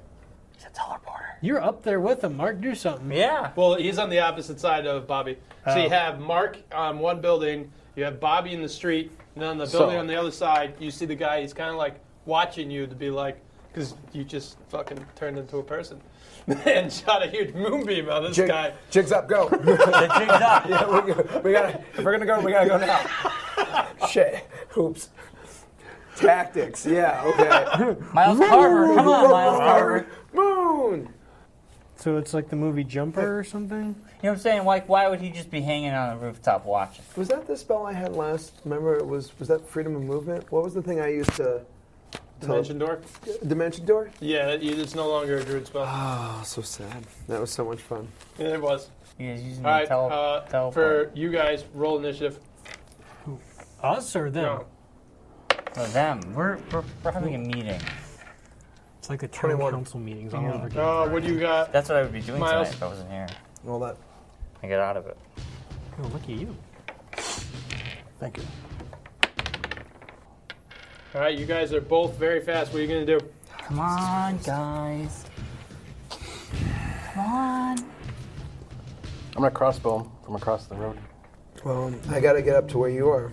He's a teleporter. You're up there with him, Mark. Do something. Yeah. Well, he's on the opposite side of Bobby. So you have Mark on one building, you have Bobby in the street, and on the building on the other side, you see the guy. He's kind of like watching you to be like, because you just fucking turned into a person and shot a huge moonbeam on this guy. Jigs up, go. The jig's up. Yeah, we gotta. If we're gonna go, we gotta go now. Shit. Oops. Tactics. Yeah. Okay. Miles Carver. Come on, Miles Carver. Moon. So it's like the movie Jumper or something? You know what I'm saying? Like, why would he just be hanging on the rooftop watching? Was that the spell I had last? Remember, it was that freedom of movement? What was the thing I used to? Dimension door? Dimension door. Yeah, it's no longer a druid spell. Oh, so sad. That was so much fun. Yeah, it was. He was using All right, the teleport. for you guys, roll initiative. Us or them? No. For them. We're having a meeting. It's like the town 21. council meetings all over again. What do you got? That's what I would be doing Miles. tonight if I wasn't here. All that. I get out of it. Oh, look at you. Thank you. All right, you guys are both very fast. What are you going to do? Come on, guys. Come on. I'm gonna crossbow him from across the road. Well, I gotta get up to where you are.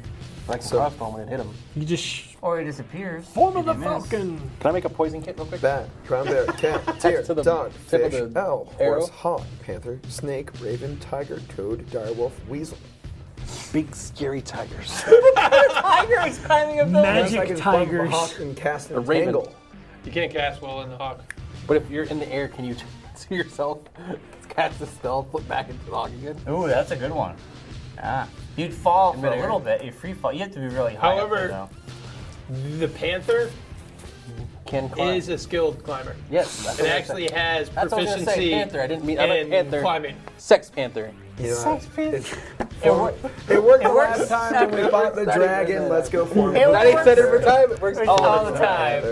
I can crossbow him when it hit him. You just Or he disappears. form of the Did you miss? Falcon. Can I make a poison kit real quick? Bat, brown bear, cat, deer, to the dog, tip of fish, the owl, arrow. horse, hawk, panther, snake, raven, tiger, toad, direwolf, weasel. Big scary tigers. Tiger is climbing a building. Magic Unless I can farm a tigers. hawk and cast an A raven. angle. You can't cast well in the hawk. But if you're in the air, can you see yourself cast a spell, flip back into the hawk again? Ooh, that's a good one. Ah, you'd fall for a midair. little bit. You free fall. You have to be really high. up there, However, though. the panther Can climb. is a skilled climber. Yes. That's It what I actually said. has That's what I was gonna say. proficiency Panther. I didn't mean. I meant in panther. climbing. Sex panther. You know, It worked. it worked the works last time when we fought the Not dragon. even- Let's go for it. It Not even works. said every time. It works All the time.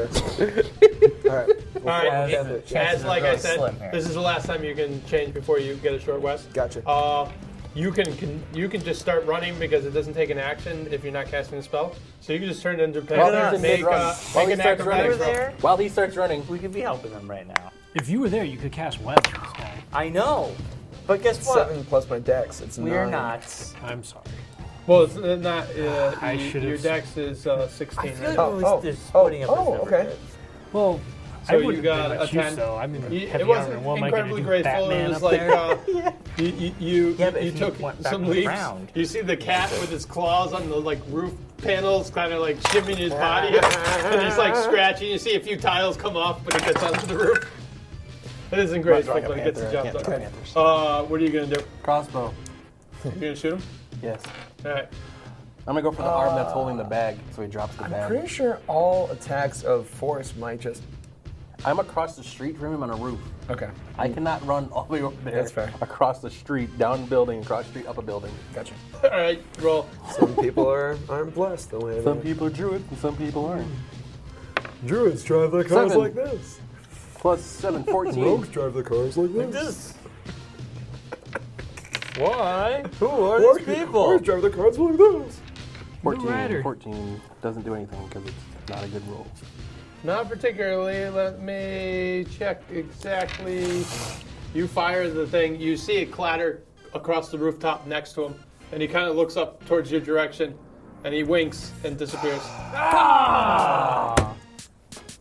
All right. All right, Chances as are like I really said, slim here. this is the last time you can change before you get a short rest. Gotcha. You can just start running because it doesn't take an action if you're not casting a spell. So you can just turn it into a While panther, he's in make, mid-run. While make he an starts running. acrobatics roll. there. While he starts running, We could be helping them right now. If you were there, you could cast webs on this guy. I know, but guess what? 7 plus my dex. It's We're 9. not. I'm sorry. Well, it's not. I should've your dex is 16. I feel Right? like we're always just splitting up. this okay. number. Well, So I you wouldn't got have a much 10. use, though. I'm in It heavy wasn't armor. What am I going to incredibly do? graceful. Batman It was up like there? you Yeah, but if you took went back some on the leaps. ground. You see the cat with his claws on the like roof panels, kind of like shimming his body, and he's like scratching. You see a few tiles come off, but it gets onto the roof. It isn't graceful, Like a but it gets the panther. I job can't done. draw panthers. What are you gonna do? crossbow. You gonna shoot him? Yes. All right. I'm gonna go for the arm that's holding the bag, so he drops the I'm bag. pretty sure all attacks of force might just. I'm across the street from him on a roof. Okay. I cannot run all the way over there. That's fair. Across the street, down a building, across the street, up a building. Gotcha. All right. Roll. Some people aren't blessed the way Some people are druids and some people aren't. Druids drive their cars 7. like this. Plus 7, 14. drive their cars like this. Why? Who are Orcs these people? drive their cars like this. rider. 14 doesn't do anything because it's not a good roll. Not particularly. Let me check exactly. You fire the thing. You see it clatter across the rooftop next to him, and he kind of looks up towards your direction, and he winks and disappears.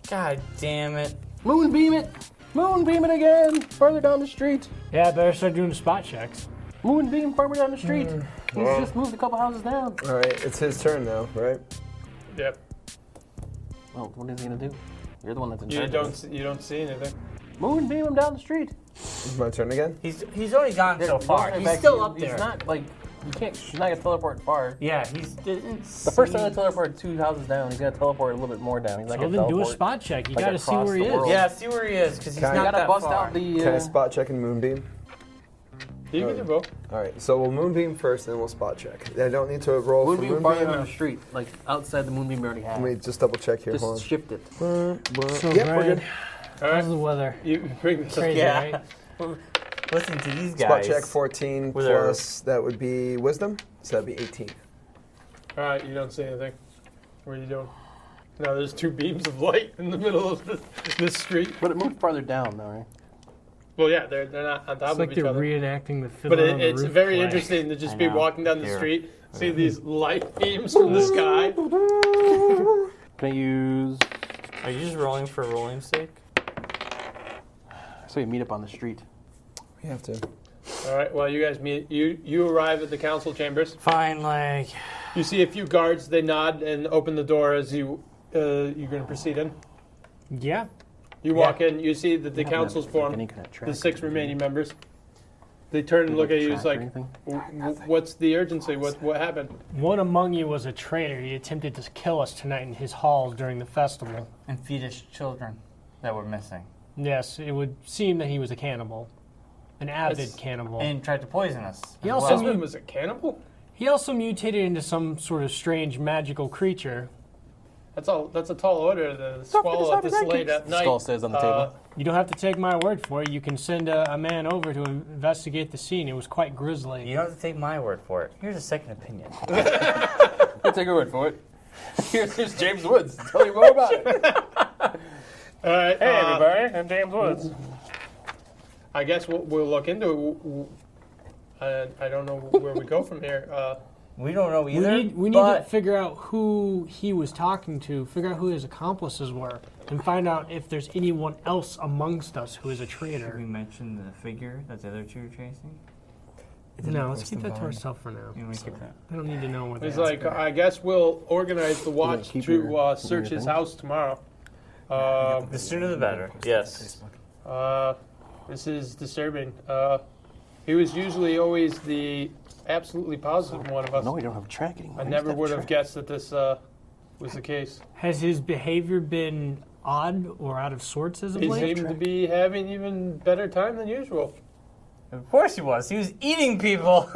God damn it. Moonbeam it! Moonbeam it again! Further down the street. Yeah, I better start doing the spot checks. Moonbeam farmer down the street. He's just moved a couple houses down. All right, it's his turn now, right? Yep. Well, what is he gonna do? You're the one that's in You charge. don't see anything. Moonbeam him down the street. It's my turn again. He's only gone so far. Going He's back- still up He's there. not like you can't. He's not gonna teleport far. Yeah, he's. The first time I teleported 2 houses down, he's gonna teleport a little bit more down. He's not Well, gonna then do a teleport. spot check. You like gotta see across where he the is. world. Yeah, see where he is because he's Can I- not You gotta that bust far. out the. Can I spot check and moonbeam? You can do both. All right, so we'll moonbeam first, then we'll spot check. I don't need to roll Moonbeam for farther moonbeam. down the street, like outside the moonbeam we already Let have. me just double check here. Hold on. Just shift it. So Yep, we're Brian, good. All how's right. the weather? You bring this. Crazy, Yeah. right? Listen to these Spot guys. check 14 With our- plus that would be wisdom, so that'd be 18. All right. You don't see anything. What are you doing? No, there's 2 beams of light in the middle of this street. But it moved farther down, though, right? Well, yeah, they're not on top It's of like each they're other. reenacting the Fiddler But on the it's Roof very play. interesting to just I be know. walking down the Here. street, see these light beams from the sky. Can I use? Are you just rolling for rolling's sake? So we meet up on the street. We have to. All right. Well, you guys meet. You arrive at the council chambers. Fine, like. You see a few guards. They nod and open the door as you're going to proceed in. Yeah. You walk in. You see that the council's formed. Any kind of track The 6 or remaining members. They turn and look at you. It's track or like, anything? what's the urgency? What happened? One among you was a traitor. He attempted to kill us tonight in his halls during the festival. And feed us children that were missing. Yes, it would seem that he was a cannibal. An avid That's- cannibal. And tried to poison us. He as also well. Esmond was a cannibal. He also mutated into some sort of strange magical creature. That's a tall order to swallow at this late at night. Skull says on the table. You don't have to take my word for it. You can send a man over to investigate the scene. It was quite grisly. You don't have to take my word for it. Here's a second opinion. I'll take your word for it. Here's James Woods. Tell you more about it. All right. Hey, everybody. I'm James Woods. I guess we'll look into it. I don't know where we go from here. We don't know either. We need to figure out who he was talking to, figure out who his accomplices were, and find out if there's anyone else amongst us who is a Did we traitor. mention the figure that the other 2 are chasing? No, let's keep that to ourselves for now. You want to keep that? I don't need to know where they He's are. like, I guess we'll organize the watch keep to your- search his thing? house tomorrow. The sooner the better. Yes. This is disturbing. He was usually always the absolutely positive one of us. No, we don't have a track anymore. I We never used to would a have track. guessed that this was the case. Has his behavior been odd or out of sorts as of He late? seemed to be having even better time than usual. Of course he was. He was eating people.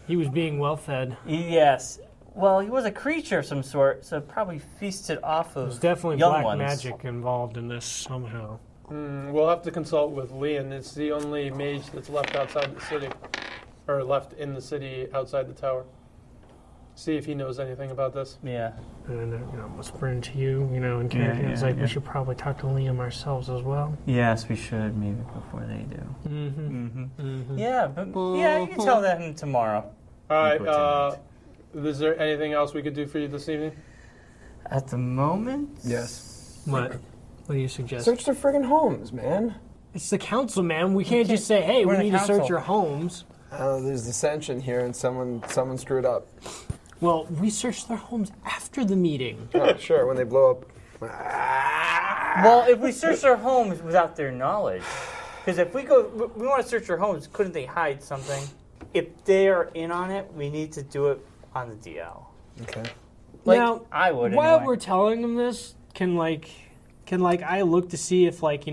He was being well fed. Yes. Well, he was a creature of some sort, so probably feasted off of There's definitely young black ones. magic involved in this somehow. We'll have to consult with Leon. It's the only mage that's left outside the city, or left in the city outside the tower. See if he knows anything about this. Yeah. And whispering to you, in character, it's like we should probably talk to Liam ourselves as well. Yes, we should maybe before they do. Mm-hmm. Yeah, but yeah, you can tell them tomorrow. All right. Lieutenant. Is there anything else we could do for you this evening? At the moment, Yes. What? What do you suggest? Search their friggin' homes, man. It's the council, man. We can't just say, "Hey, we're we the need to search council. your homes." There's dissension here, and someone screwed up. Well, we searched their homes after the meeting. Oh, sure, when they blow up. well, if we search their homes without their knowledge, because if we want to search their homes, couldn't they hide something? If they are in on it, we need to do it on the DL. Okay. Like Now, I would. While anyway. we're telling them this, can I look to see if like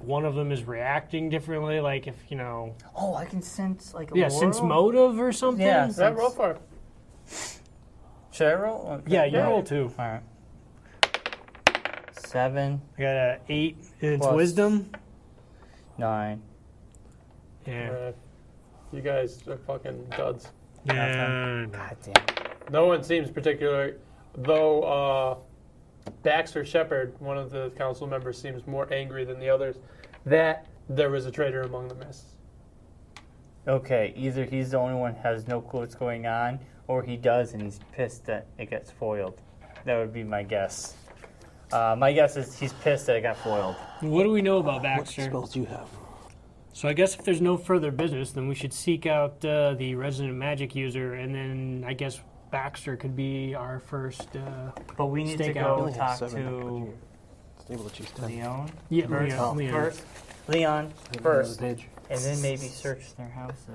one of them is reacting differently, like if Oh, I can sense like a sense laurel? motive or something. Yeah, Yeah, roll for it. Should I roll? Okay. Yeah, you roll 2. All right. 7, I got a 8 in its Plus- wisdom. 9. Yeah. You guys are fucking duds. Yeah. God damn. No one seems particular, though Baxter Shepard, one of the council members, seems more angry than the others that there was a traitor among the mess. Okay, either he's the only one who has no clue what's going on, or he does and he's pissed that it gets foiled. That would be my guess. My guess is he's pissed that it got foiled. What do we know about What Baxter? spells do you have? So I guess if there's no further business, then we should seek out the resident magic user, and then I guess Baxter could be our first. But we need to Stake go out. only have talk 7, to It's able to choose 10. Leon. Yeah, First, Leon. first, Leon first, Page. and then maybe search their houses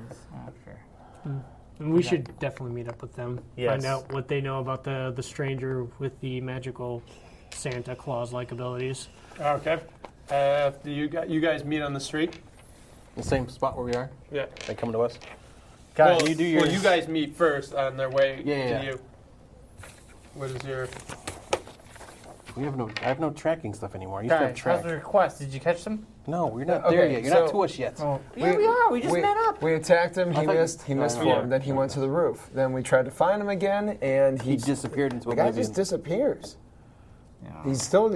after. And we should definitely meet up with them. Yes. Find out what they know about the stranger with the magical Santa Claus-like abilities. Okay. Do you guys meet on the street? The same spot where we are. Yeah. They come to us. Guys, Well, you do yours. you guys meet first on their way Yeah. to you. What is your... We have no. I have no tracking stuff anymore. I used to have guys, how's track. the request? Did you catch them? No, we're not Okay, there yet. You're not so- to us yet. Oh, yeah, we are. We just met up. We attacked him. He thought- missed. He No, missed no, for yeah. him. Then he went to the roof. Then we tried to find him again, and He disappeared into the guy oblivion. just disappears. Yeah. He's still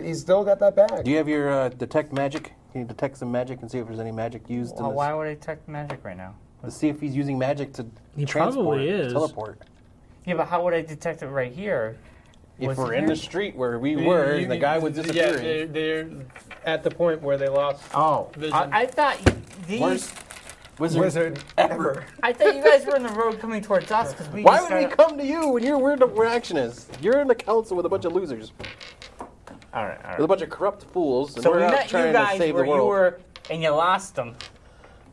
got that bag. Do you have your detect magic? Can you detect some magic and see if there's any magic used in Well, this? why would I detect magic right now? To see if he's using magic to He transport, probably to is. teleport. Yeah, but how would I detect it right here? If Was we're he in here? the street where we were, and the guy was disappearing. Yeah, they're at the point where they lost. Oh, Vision. I thought these. Worst wizard, ever. I thought you guys were in the road coming towards us because we. Why just would we got- come to you when you're where action is? You're in the council with a bunch of losers, All right, all with a right. bunch of corrupt fools, and So we're we out met you trying to guys save where the you world. were, and you lost them.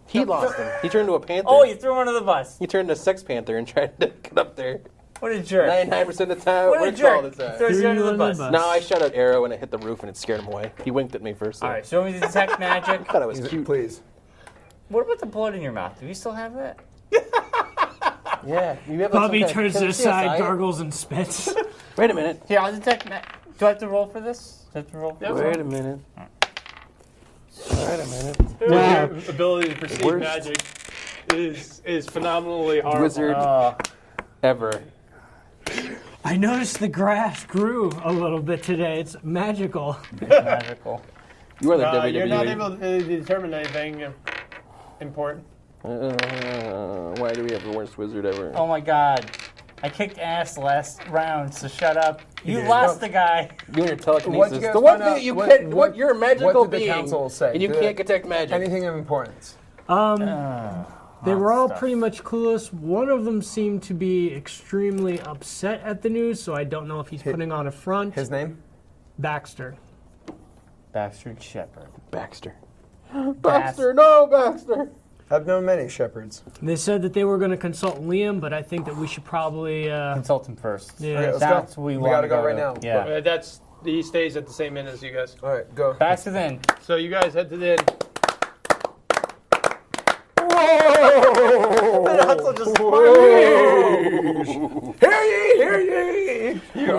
He lost him. He turned into a panther. Oh, you threw him under the bus. He turned into a sex panther and tried to get up there. What a jerk! 99% of the time, What a we're jerk! called it. Throws you Threw under you the under the bus. bus. No, I shot an arrow and it hit the roof and it scared him away. He winked at me first. So All right, so we detect magic. I thought it was cute. Please. What about the blood in your mouth? Do you still have that? Yeah. You have Bobby some kind turns of- to can the I see a side, sign? gargles, and spits. Wait a minute. Here, I'll detect. Do I have to roll for this? Do I have to roll for this? Wait a minute. Wait a minute. Your ability to perceive Worst magic is phenomenally horrible. Wizard ever. I noticed the grass grew a little bit today. It's magical. Magical. You are the WWE. You're not able to determine anything important. Why do we have the worst wizard ever? Oh my god. I kicked ass last round, so shut up. You did. lost the guy. You and your telekinesis. What'd you guys The one find thing out? that you What- can't. what- You're a magical what did the being, council say? and you Did can't detect magic. Anything of importance? They were all stuff. pretty much clueless. One of them seemed to be extremely upset at the news, so I don't know if he's putting on a front. His name? Baxter. Bastard Shepherd. Baxter. Baxter, no, Baxter. I've known many shepherds. They said that they were going to consult Liam, but I think that we should probably. Consult him first. Yeah. Okay, let's That's go. what we We want gotta to go right now. Yeah. He stays at the same inn as you guys. All right, go. Back to the inn. So you guys head to the inn. Hutsell just Hear ye! You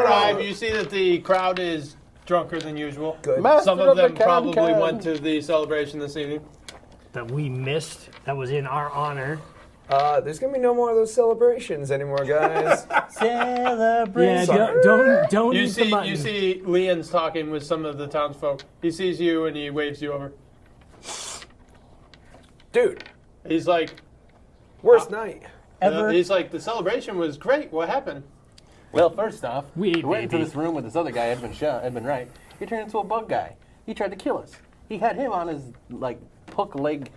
arrive. You see that the crowd is drunker than usual. Good. Some of them probably went to the celebration this evening. That we missed. That was in our honor. There's gonna be no more of those celebrations anymore, guys. Celebrate. Yeah, Sorry. don't You eat the see, button. you see, Leon's talking with some of the townsfolk. He sees you and he waves you over. Dude, He's like, worst night. Ever. he's like, the celebration was great. What happened? Well, first off, We ate went into baby. this room with this other guy, Edmund Wright. He turned into a bug guy. He tried to kill us. He had him on his like hook leg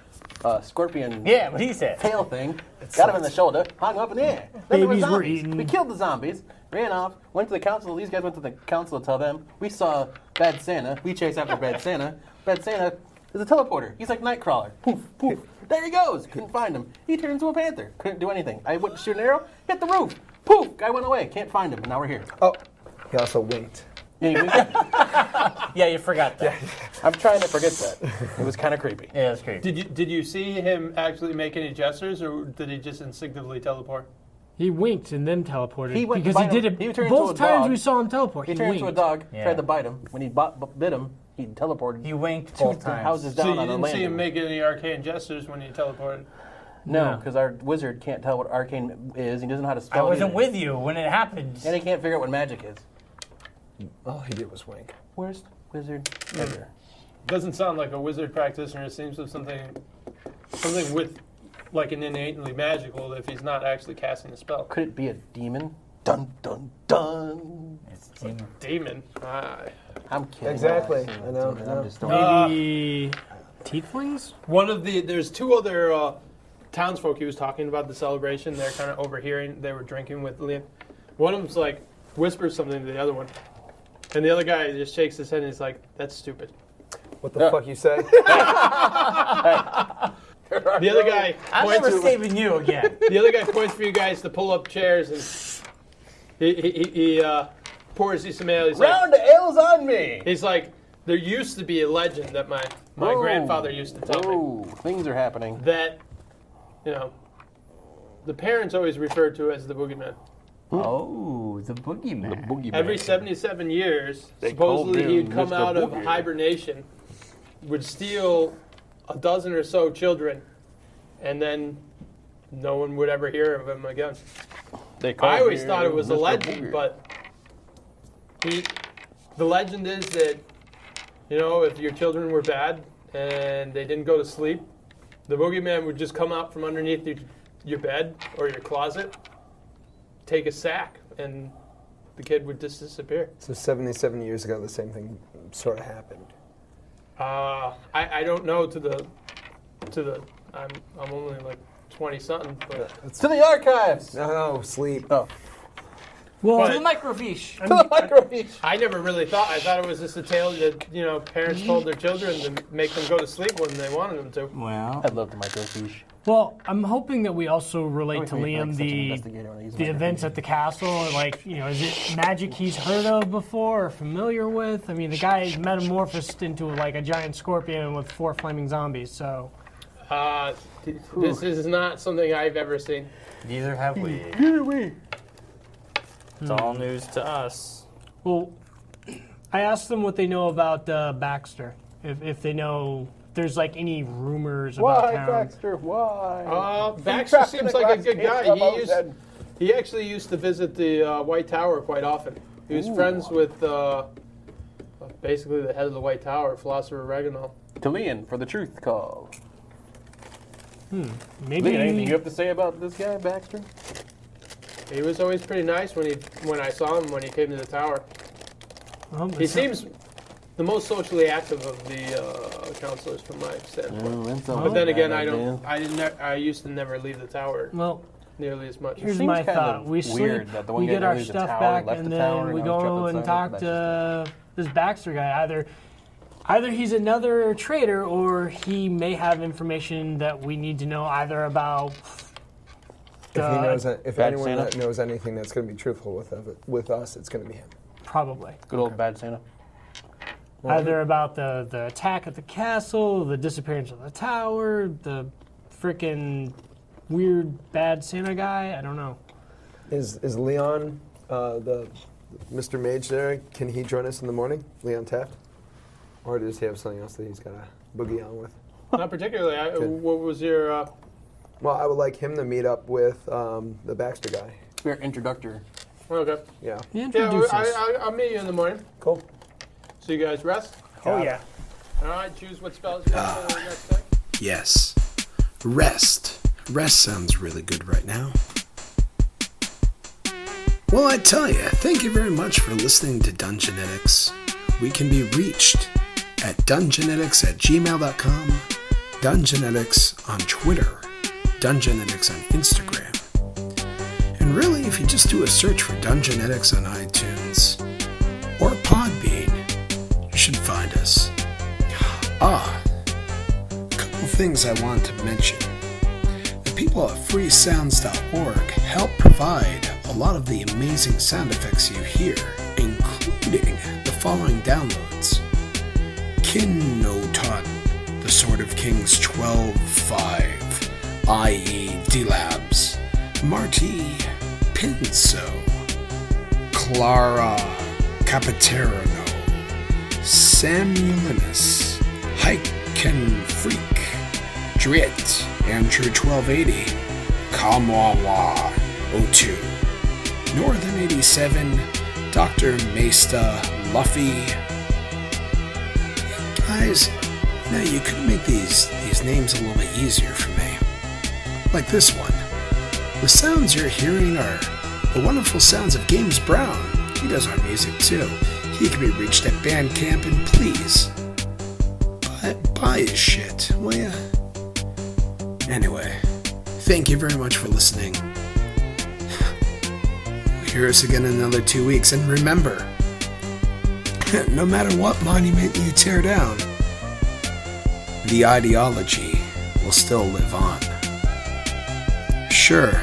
scorpion Yeah, what he said. tail thing. Got him in the shoulder, hung up in the air. Then there Babies were zombies. eaten. We killed the zombies, ran off, went to the council. These guys went to the council to tell them. We saw Bad Santa. We chased after Bad Santa. Bad Santa is a teleporter. He's like Nightcrawler. Poof, poof. There he goes. Couldn't find him. He turned into a panther. Couldn't do anything. I went to shoot an arrow, hit the roof. Poof. Guy went away. Can't find him. And now we're here. Oh, he also winked. Yeah, you winked at me. Yeah, you forgot that. I'm trying to forget that. It was kind of creepy. Yeah, that's great. Did you see him actually make any gestures, or did he just instinctively teleport? He winked and then teleported. He went to because he bite did him. it He turned both into a times dog. we saw him teleport. He He turned winked. into a dog, Yeah. tried to bite him. When he bit him, he teleported He winked two both times. houses So down you on a didn't see landing. him make any arcane gestures when he teleported? No, No. because our wizard can't tell what arcane is. He doesn't know how to I spell it. wasn't either. with you when it happened. And he can't figure out what magic is. All he did was wink. Worst wizard ever. Doesn't sound like a wizard practitioner. It seems of something with like an innately magical if he's not actually casting a spell. Could it be a demon? Dun dun dun. It's demon. Demon. I'm kidding. Exactly. I know. I'm just don't. Maybe tieflings? There's two other townsfolk he was talking about the celebration. They're kind of overhearing. They were drinking with Liam. One of them's like whispers something to the other one, and the other guy just shakes his head and he's like, "That's stupid." What the fuck you say? The other guy I'm points. never saving you again. The other guy points for you guys to pull up chairs, and he pours you some ale. He's like, Round of ales on me. he's like, there used to be a legend that my Whoa. grandfather used to tell me Oh, things are happening. that, the parents always referred to as the boogeyman. Oh, the boogeyman. Every 77 years, They called supposedly him he'd come Mr. out of Boogie. hibernation, would steal a dozen or so children, and then no one would ever hear of him again. I always thought it was a legend, but the legend is that, if your children were bad and they didn't go to sleep, the boogeyman would just come out from underneath your bed or your closet, take a sack, and the kid would just disappear. So 77 years ago, the same thing sort of happened. I don't know to the I'm only like 20 something, but To the archives. No, sleep. Oh, Well, To the microfiche. to the microfiche. I never really thought. I thought it was just a tale that parents told their children to make them go to sleep when they wanted them to. Well, I love the microfiche. well, I'm hoping that we also relate Always to made me Liam like such an investigator when I use the microfiche. events at the castle. Like, is it magic he's heard of before or familiar with? I mean, the guy is metamorphosed into like a giant scorpion with 4 flaming zombies. So, This is not something I've ever seen. neither have we. It's all news to us. well, I asked them what they know about Baxter. If they know there's like any rumors about Why, town. Baxter? Why? Baxter Trapped in seems a like a glass good case guy. of ocean. He actually used to visit the White Tower quite often. He was friends with basically the head of the White Tower, Philosopher Reginald. To Liam for the truth call. Maybe Liam, anything you have to say about this guy, Baxter? He was always pretty nice when I saw him when he came to the tower. well, He seems the most socially active of the counselors from my standpoint. But then again, I used to never leave the tower well. nearly as much. Here's seems my kind thought. of We sleep, weird that the one we guy get that our leaves the stuff tower back, left and the tower then we and now he's go trapped and outside. talk to this Baxter guy. Either he's another traitor, or he may have information that we need to know either about. If he knows, if Bad anyone Santa? that knows anything that's going to be truthful with us, it's going to be him. Probably. Good old bad Santa. Either about the attack at the castle, the disappearance of the tower, the frickin' weird bad Santa guy. I don't know. Is Leon, the Mr. Mage there? Can he join us in the morning? Leon Taft, or does he have something else that he's got to boogie on with? Not particularly. What was your? Well, I would like him to meet up with the Baxter guy. We're introductory. Okay. Yeah. He Yeah, introduces. I'll meet you in the morning. Cool. So you guys rest. Oh yeah. All right. Choose what spells you want for the next day. Yes. Rest. Rest sounds really good right now. Well, I tell you, thank you very much for listening to Dungeonetics. We can be reached at dungeonetics@gmail.com, Dungeonetics on Twitter, Dungeonetics on Instagram. And really, if you just do a search for Dungeonetics on iTunes or Podbean, you should find us. A couple things I want to mention. The people at freesounds.org help provide a lot of the amazing sound effects you hear, including the following downloads. Kinnotot, The Sword of Kings 12.5, i.e. D-Labs, Marty Pinso, Clara Capaterno, Samulinus, Hiken Freak, Drit, Andrew 1280, Kamwawa 02, Northern 87, Dr. Mesta Luffy. Guys, now you could make these names a little bit easier for me. Like this one. The sounds you're hearing are The wonderful sounds of Games Brown. He does our music too. He can be reached at Bandcamp, and please buy his shit, will ya? Anyway, thank you very much for listening. Hear us again in another 2 weeks, and remember, no matter what monument you tear down, the ideology will still live on. Sure,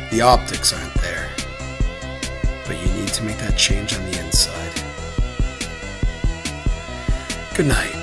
the optics aren't there, but you need to make that change on the inside. Good night.